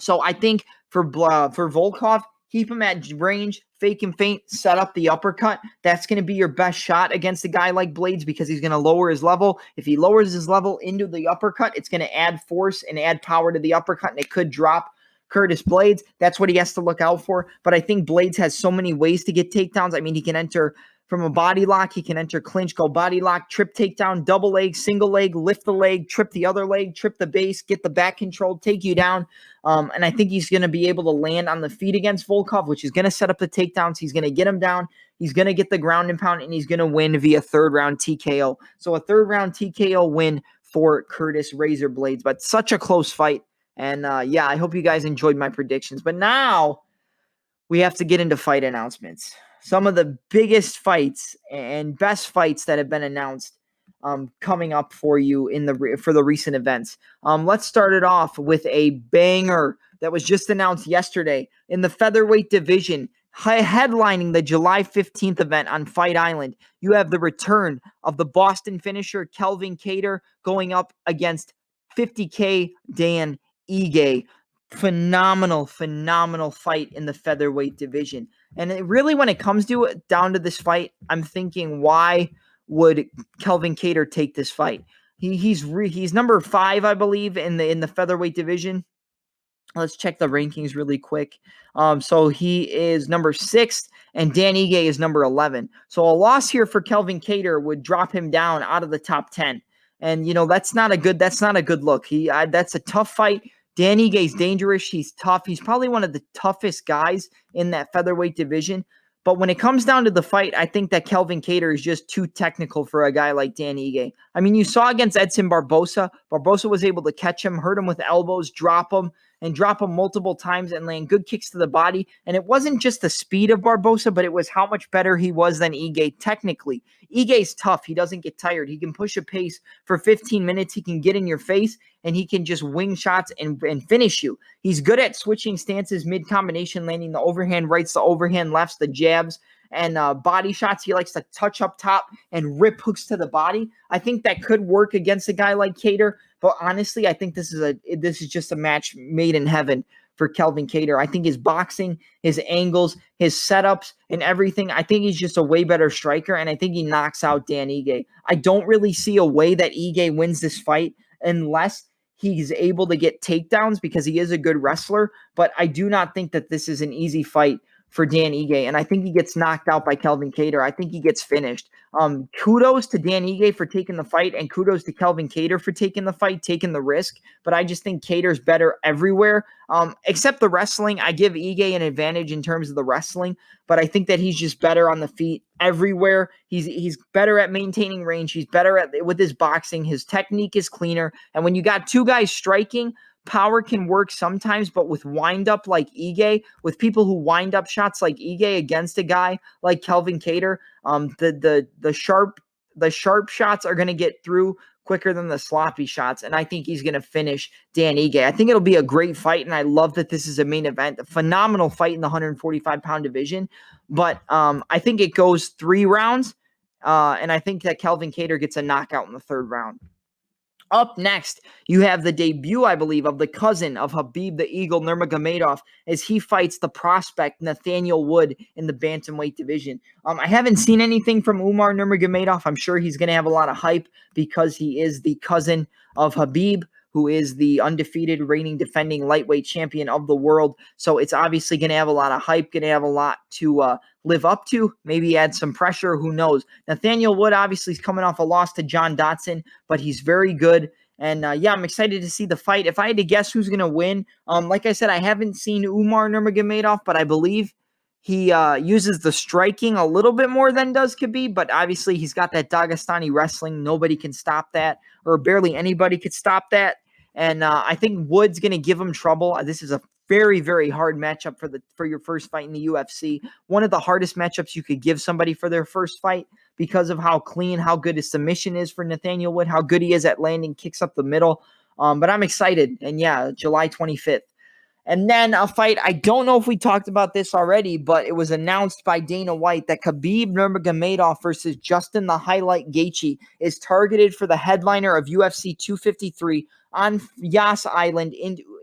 So I think for Volkov, keep him at range, fake and feint, set up the uppercut. That's going to be your best shot against a guy like Blaydes because he's going to lower his level. If he lowers his level into the uppercut, it's going to add force and add power to the uppercut, and it could drop Curtis Blaydes. That's what he has to look out for. But I think Blaydes has so many ways to get takedowns. I mean, he can enter from a body lock, he can enter clinch, go body lock, trip takedown, double leg, single leg, lift the leg, trip the other leg, trip the base, get the back control, take you down. And I think he's going to be able to land on the feet against Volkov, which is going to set up the takedowns. He's going to get him down. He's going to get the ground and pound, and he's going to win via third round TKO. So a third round TKO win for Curtis Razor Blaydes, but such a close fight. And I hope you guys enjoyed my predictions. But now we have to get into fight announcements. Some of the biggest fights and best fights that have been announced coming up for you for the recent events. Let's start it off with a banger that was just announced yesterday in the featherweight division, headlining the July 15th event on Fight Island. You have the return of the Boston finisher Kelvin Kattar going up against 50K Dan Ige. Phenomenal fight in the featherweight division. And when it comes down to this fight, I'm thinking, why would Kelvin Kattar take this fight? He's number 5, I believe, in the featherweight division. Let's check the rankings really quick. So he is number 6, and Dan Ige is number 11. So a loss here for Kelvin Kattar would drop him down out of the top 10. And that's not a good look. That's a tough fight. Dan Ige's dangerous. He's tough. He's probably one of the toughest guys in that featherweight division. But when it comes down to the fight, I think that Kelvin Kattar is just too technical for a guy like Dan Ige. I mean, you saw against Edson Barbosa. Barbosa was able to catch him, hurt him with elbows, drop him multiple times and land good kicks to the body. And it wasn't just the speed of Barbosa, but it was how much better he was than Ige technically. Ige's tough. He doesn't get tired. He can push a pace for 15 minutes. He can get in your face, and he can just wing shots and finish you. He's good at switching stances mid-combination, landing the overhand rights, the overhand lefts, the jabs, and body shots. He likes to touch up top and rip hooks to the body. I think that could work against a guy like Kattar, but honestly, I think this is just a match made in heaven for Kelvin Kattar. I think his boxing, his angles, his setups, and everything, I think he's just a way better striker, and I think he knocks out Dan Ige. I don't really see a way that Ige wins this fight unless he's able to get takedowns because he is a good wrestler, but I do not think that this is an easy fight for Dan Ige, and I think he gets knocked out by Kelvin Kattar. I think he gets finished. Kudos to Dan Ige for taking the fight, and kudos to Kelvin Kattar for taking the fight, taking the risk, but I just think Kattar's better everywhere, except the wrestling. I give Ige an advantage in terms of the wrestling, but I think that he's just better on the feet everywhere. He's better at maintaining range. He's better with his boxing. His technique is cleaner, and when you got two guys striking, power can work sometimes, but with wind-up like Ige, with people who wind up shots like Ige against a guy like Kelvin Kattar, the sharp shots are going to get through quicker than the sloppy shots, and I think he's going to finish Dan Ige. I think it'll be a great fight, and I love that this is a main event. A phenomenal fight in the 145-pound division, but I think it goes 3 rounds, and I think that Kelvin Kattar gets a knockout in the 3rd round. Up next, you have the debut, I believe, of the cousin of Khabib the Eagle Nurmagomedov as he fights the prospect Nathaniel Wood in the bantamweight division. I haven't seen anything from Umar Nurmagomedov. I'm sure he's going to have a lot of hype because he is the cousin of Khabib. who is the undefeated reigning defending lightweight champion of the world. So it's obviously going to have a lot of hype, going to have a lot to live up to, maybe add some pressure. Who knows? Nathaniel Wood obviously is coming off a loss to John Dotson, but he's very good. And yeah, I'm excited to see the fight. If I had to guess who's going to win, like I said, I haven't seen Umar Nurmagomedov, but I believe he uses the striking a little bit more than does Khabib, but obviously he's got that Dagestani wrestling. Nobody can stop that, or barely anybody could stop that. And I think Wood's going to give him trouble. This is a very, very hard matchup for your first fight in the UFC. One of the hardest matchups you could give somebody for their first fight because of how clean, how good his submission is for Nathaniel Wood, how good he is at landing kicks up the middle. But I'm excited. And yeah, July 25th. And then a fight, I don't know if we talked about this already, but it was announced by Dana White that Khabib Nurmagomedov versus Justin the Highlight Gaethje is targeted for the headliner of UFC 253 on Yas Island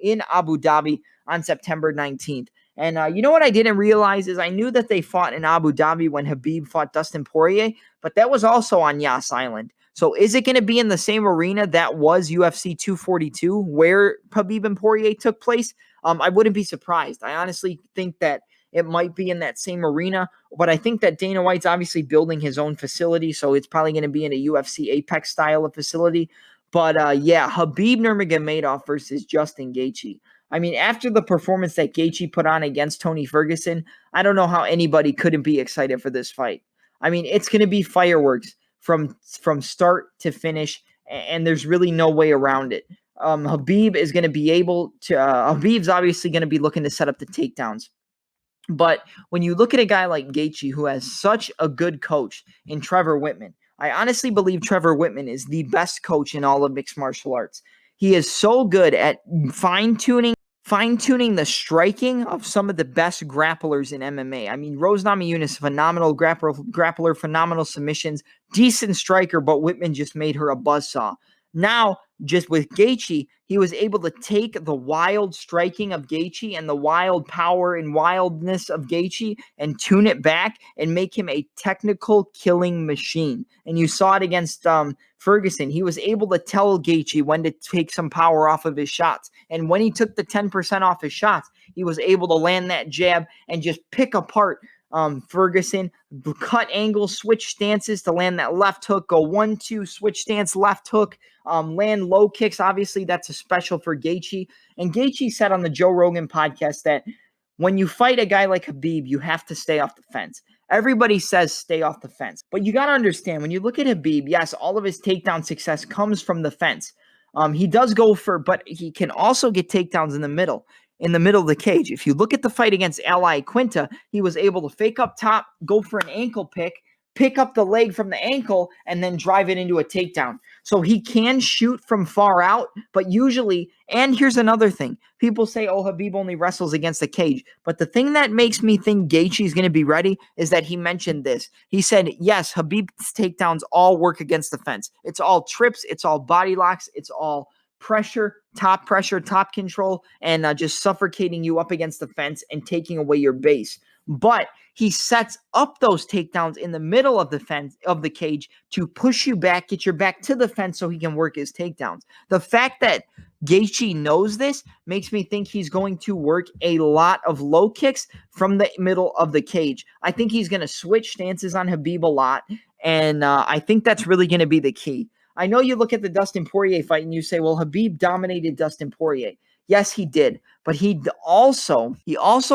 in Abu Dhabi on September 19th. And you know what I didn't realize is I knew that they fought in Abu Dhabi when Khabib fought Dustin Poirier, but that was also on Yas Island. So is it going to be in the same arena that was UFC 242 where Khabib and Poirier took place? I wouldn't be surprised. I honestly think that it might be in that same arena, but I think that Dana White's obviously building his own facility, so it's probably going to be in a UFC Apex style of facility. But yeah, Khabib Nurmagomedov versus Justin Gaethje. I mean, after the performance that Gaethje put on against Tony Ferguson, I don't know how anybody couldn't be excited for this fight. I mean, it's going to be fireworks from start to finish, and there's really no way around it. Khabib is going to be able to Khabib's obviously going to be looking to set up the takedowns. But when you look at a guy like Gaethje, who has such a good coach in Trevor Whitman, I honestly believe Trevor Whitman is the best coach in all of mixed martial arts. He is so good at fine-tuning the striking of some of the best grapplers in MMA. I mean, Rose Namajunas, phenomenal grappler, phenomenal submissions, decent striker, but Whitman just made her a buzzsaw. Now, just with Gaethje, he was able to take the wild striking of Gaethje and the wild power and wildness of Gaethje and tune it back and make him a technical killing machine. And you saw it against Ferguson. He was able to tell Gaethje when to take some power off of his shots. And when he took the 10% off his shots, he was able to land that jab and just pick apart Ferguson, cut angles, switch stances to land that left hook, go 1-2, switch stance, left hook, land low kicks. Obviously, that's a special for Gaethje. And Gaethje said on the Joe Rogan podcast that when you fight a guy like Khabib, you have to stay off the fence. Everybody says stay off the fence. But you got to understand, when you look at Khabib, yes, all of his takedown success comes from the fence. He does go but he can also get takedowns in the middle of the cage. If you look at the fight against Ally Quinta, he was able to fake up top, go for an ankle pick up the leg from the ankle, and then drive it into a takedown. So he can shoot from far out, but usually, and here's another thing. People say, oh, Khabib only wrestles against the cage. But the thing that makes me think Gaethje is going to be ready is that he mentioned this. He said, yes, Khabib's takedowns all work against the fence. It's all trips. It's all body locks. It's all pressure, top control, and just suffocating you up against the fence and taking away your base. But he sets up those takedowns in the middle of the fence of the cage to push you back, get your back to the fence so he can work his takedowns. The fact that Gaethje knows this makes me think he's going to work a lot of low kicks from the middle of the cage. I think he's going to switch stances on Khabib a lot, and I think that's really going to be the key. I know you look at the Dustin Poirier fight and you say, well, Khabib dominated Dustin Poirier. Yes, he did. But he also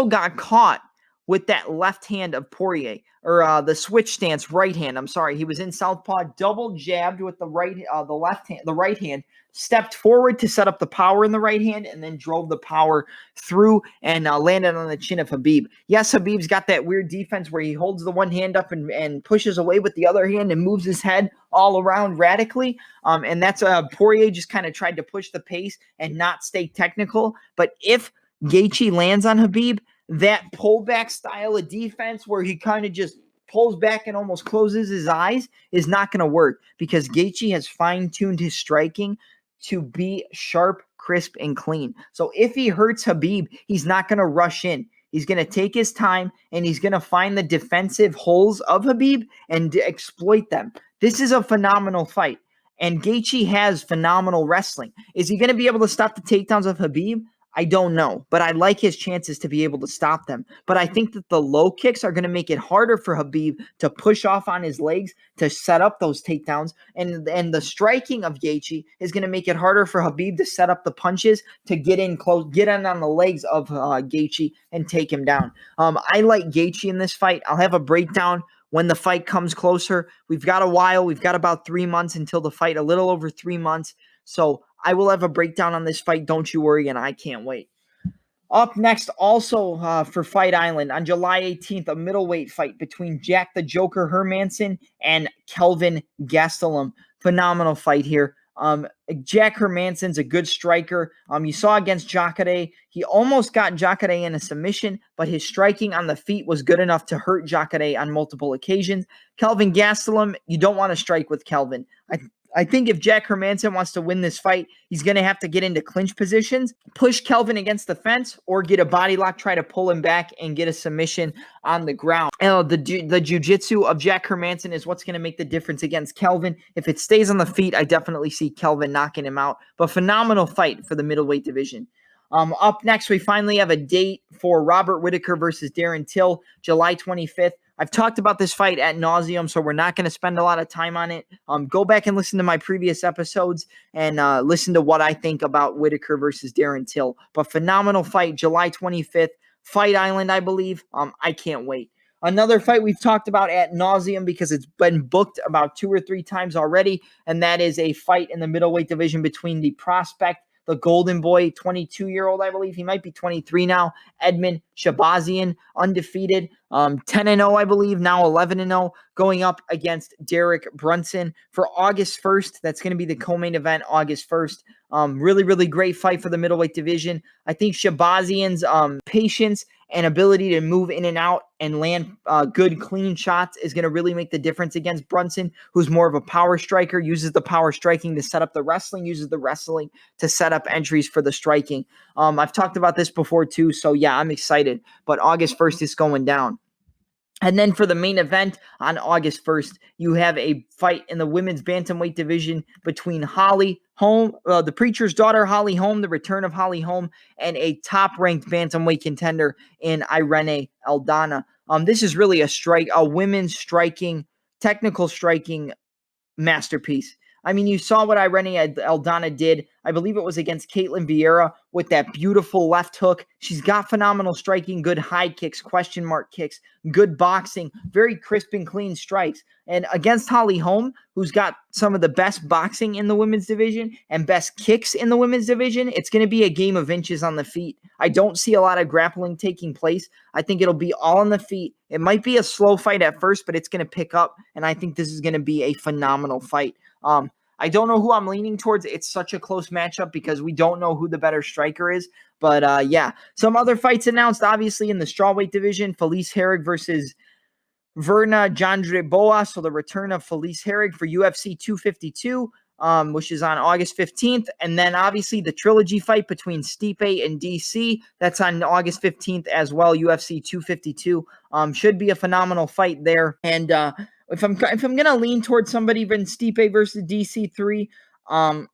got caught with that left hand of Poirier, or the switch stance right hand. I'm sorry. He was in southpaw, double jabbed with the right hand, stepped forward to set up the power in the right hand, and then drove the power through and landed on the chin of Khabib. Yes, Khabib's got that weird defense where he holds the one hand up and pushes away with the other hand and moves his head all around radically. And that's Poirier just kind of tried to push the pace and not stay technical. But if Gaethje lands on Khabib, that pullback style of defense where he kind of just pulls back and almost closes his eyes is not going to work, because Gaethje has fine-tuned his striking to be sharp, crisp, and clean. So if he hurts Khabib, he's not going to rush in. He's going to take his time, and he's going to find the defensive holes of Khabib and exploit them. This is a phenomenal fight. And Gaethje has phenomenal wrestling. Is he going to be able to stop the takedowns of Khabib? I don't know, but I like his chances to be able to stop them. But I think that the low kicks are going to make it harder for Khabib to push off on his legs to set up those takedowns. And the striking of Gaethje is going to make it harder for Khabib to set up the punches to get in close, get in on the legs of Gaethje and take him down. I like Gaethje in this fight. I'll have a breakdown when the fight comes closer. We've got a while. We've got about 3 months until the fight, a little over 3 months. So I will have a breakdown on this fight. Don't you worry, and I can't wait. Up next, also for Fight Island, on July 18th, a middleweight fight between Jack the Joker Hermansson and Kelvin Gastelum. Phenomenal fight here. Jack Hermansson's a good striker. You saw against Jacare, he almost got Jacare in a submission, but his striking on the feet was good enough to hurt Jacare on multiple occasions. Kelvin Gastelum, you don't want to strike with Kelvin. I think if Jack Hermansson wants to win this fight, he's going to have to get into clinch positions, push Kelvin against the fence, or get a body lock, try to pull him back and get a submission on the ground. The jiu-jitsu of Jack Hermansson is what's going to make the difference against Kelvin. If it stays on the feet, I definitely see Kelvin knocking him out. But phenomenal fight for the middleweight division. Up next, we finally have a date for Robert Whittaker versus Darren Till, July 25th. I've talked about this fight ad nauseum, so we're not going to spend a lot of time on it. Go back and listen to my previous episodes and listen to what I think about Whittaker versus Darren Till. But phenomenal fight, July 25th, Fight Island, I believe. I can't wait. Another fight we've talked about ad nauseum because it's been booked about 2 or 3 times already, and that is a fight in the middleweight division between the prospect, the golden boy, 22-year-old, I believe. He might be 23 now. Edmund Shabazian, undefeated, 10-0, I believe, now 11-0, going up against Derek Brunson for August 1st. That's going to be the co-main event, August 1st. Really, really great fight for the middleweight division. I think Shabazian's patience and ability to move in and out and land good, clean shots is going to really make the difference against Brunson, who's more of a power striker, uses the power striking to set up the wrestling, uses the wrestling to set up entries for the striking. I've talked about this before too, so yeah, I'm excited. But August 1st is going down. And then for the main event on August 1st, you have a fight in the women's bantamweight division between Holly Holm, the preacher's daughter, Holly Holm, the return of Holly Holm, and a top-ranked bantamweight contender in Irene Aldana. This is really a women's striking, technical striking masterpiece. I mean, you saw what Irene Aldana did. I believe it was against Caitlin Vieira with that beautiful left hook. She's got phenomenal striking, good high kicks, question mark kicks, good boxing, very crisp and clean strikes. And against Holly Holm, who's got some of the best boxing in the women's division and best kicks in the women's division, it's going to be a game of inches on the feet. I don't see a lot of grappling taking place. I think it'll be all on the feet. It might be a slow fight at first, but it's going to pick up, and I think this is going to be a phenomenal fight. I don't know who I'm leaning towards. It's such a close matchup because we don't know who the better striker is. But yeah, some other fights announced, obviously, in the strawweight division. Felice Herrig versus Verna Jandreboa. So the return of Felice Herrig for UFC 252, which is on August 15th. And then, obviously, the trilogy fight between Stipe and DC. That's on August 15th as well, UFC 252. Should be a phenomenal fight there. And if I'm gonna lean towards somebody in Stipe versus DC3, I'm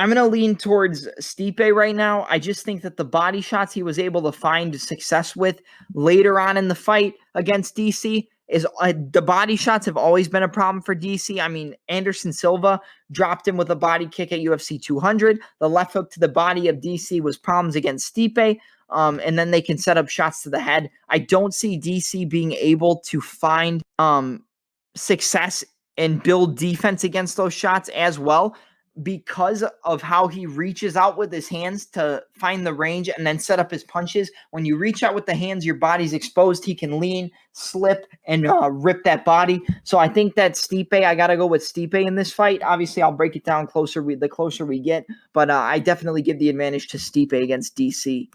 gonna lean towards Stipe right now. I just think that the body shots he was able to find success with later on in the fight against DC is the body shots have always been a problem for DC. I mean, Anderson Silva dropped him with a body kick at UFC 200. The left hook to the body of DC was problems against Stipe. And then they can set up shots to the head. I don't see DC being able to find success and build defense against those shots as well because of how he reaches out with his hands to find the range and then set up his punches. When you reach out with the hands, your body's exposed. He can lean, slip, and rip that body. So I think that Stipe, I got to go with Stipe in this fight. Obviously, I'll break it down the closer we get, but I definitely give the advantage to Stipe against DC.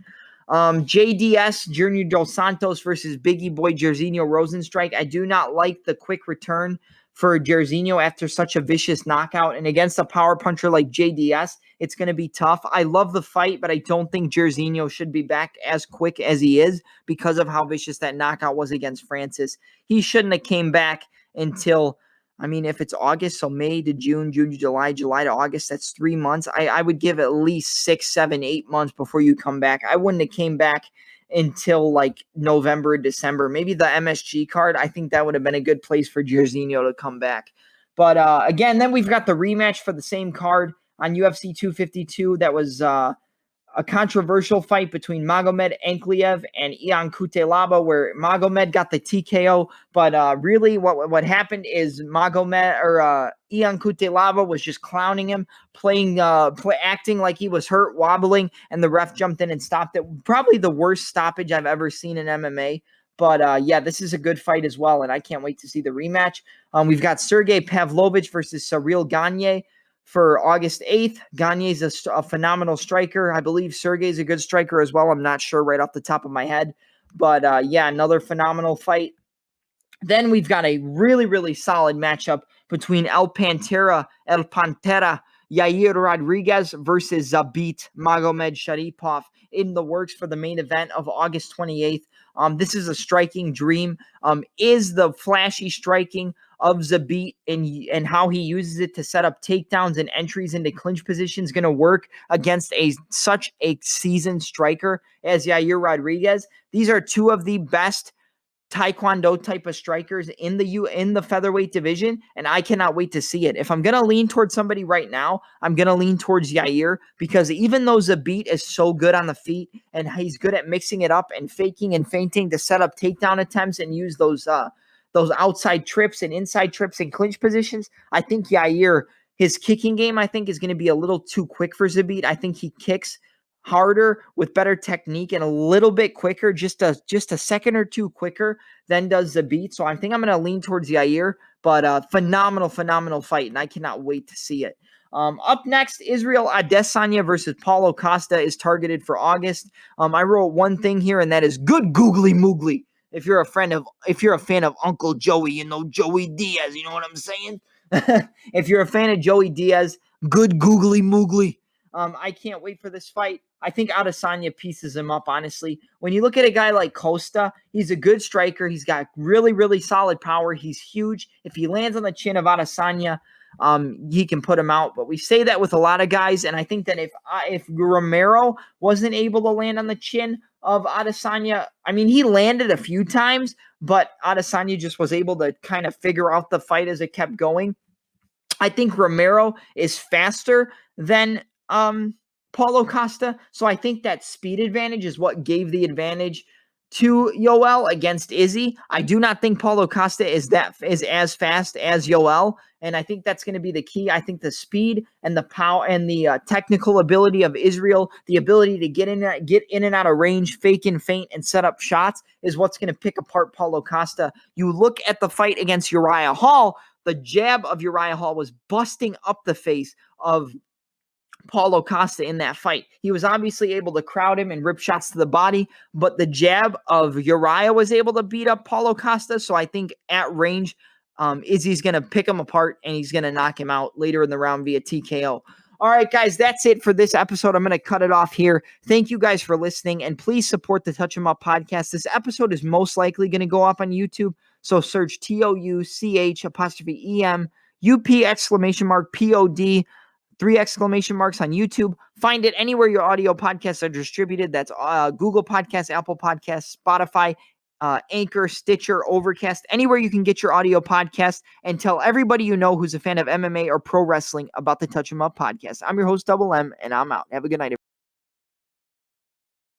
JDS, Junior Dos Santos versus Biggie Boy Jairzinho Rosenstrike. I do not like the quick return for Jairzinho after such a vicious knockout. And against a power puncher like JDS, it's going to be tough. I love the fight, but I don't think Jairzinho should be back as quick as he is because of how vicious that knockout was against Francis. He shouldn't have came back until I mean, if it's August, so May to June, June to July, July to August, that's 3 months. I would give at least 6, 7, 8 months before you come back. I wouldn't have came back until like November, December. Maybe the MSG card. I think that would have been a good place for Jairzinho to come back. But again, then we've got the rematch for the same card on UFC 252. That was a controversial fight between Magomed Ankalaev and Ion Cutelaba, where Magomed got the TKO, but really what happened is Ion Cutelaba was just clowning him, acting like he was hurt, wobbling, and the ref jumped in and stopped it. Probably the worst stoppage I've ever seen in MMA. But yeah, this is a good fight as well, and I can't wait to see the rematch. We've got Sergey Pavlovich versus Cyril Gane for August 8th. Gagne's a phenomenal striker. I believe Sergey's a good striker as well. I'm not sure right off the top of my head. But yeah, another phenomenal fight. Then we've got a really, really solid matchup between El Pantera, Yair Rodriguez versus Zabit Magomed Sharipov in the works for the main event of August 28th. This is a striking dream. Is the flashy striking of Zabit and how he uses it to set up takedowns and entries into clinch positions going to work against such a seasoned striker as Yair Rodriguez? These are two of the best Taekwondo type of strikers in the featherweight division, and I cannot wait to see it. If I'm going to lean towards somebody right now, I'm going to lean towards Yair, because even though Zabit is so good on the feet and he's good at mixing it up and faking and feinting to set up takedown attempts and use those outside trips and inside trips and clinch positions, I think Yair, his kicking game, I think, is going to be a little too quick for Zabit. I think he kicks harder with better technique and a little bit quicker, just a second or two quicker than does Zabit. So I think I'm going to lean towards Yair, but phenomenal fight, and I cannot wait to see it. Up next, Israel Adesanya versus Paulo Costa is targeted for August. I wrote one thing here, and that is good googly moogly. If you're a fan of Uncle Joey, you know Joey Diaz, you know what I'm saying? If you're a fan of Joey Diaz, good googly moogly. I can't wait for this fight. I think Adesanya pieces him up, honestly. When you look at a guy like Costa, he's a good striker. He's got really, really solid power. He's huge. If he lands on the chin of Adesanya, he can put him out. But we say that with a lot of guys, and I think that if Romero wasn't able to land on the chin of Adesanya, I mean, he landed a few times, but Adesanya just was able to kind of figure out the fight as it kept going. I think Romero is faster than Paulo Costa, so I think that speed advantage is what gave the advantage to Yoel against Izzy. I do not think Paulo Costa is as fast as Yoel, and I think that's going to be the key. I think the speed and the power and the technical ability of Israel, the ability to get in and out of range, fake and feint, and set up shots is what's going to pick apart Paulo Costa. You look at the fight against Uriah Hall, the jab of Uriah Hall was busting up the face of Paulo Costa in that fight. He was obviously able to crowd him and rip shots to the body, but the jab of Uriah was able to beat up Paulo Costa. So I think at range, Izzy's going to pick him apart and he's going to knock him out later in the round via TKO. All right, guys, that's it for this episode. I'm going to cut it off here. Thank you guys for listening, and please support the Touch 'Em Up podcast. This episode is most likely going to go up on YouTube, so search TOUCH_EMUP! !POD 3 exclamation marks on YouTube. Find it anywhere your audio podcasts are distributed. That's Google Podcasts, Apple Podcasts, Spotify, Anchor, Stitcher, Overcast, anywhere you can get your audio podcast, and tell everybody you know who's a fan of MMA or pro wrestling about the Touch 'Em Up podcast. I'm your host, Double M, and I'm out. Have a good night, everybody.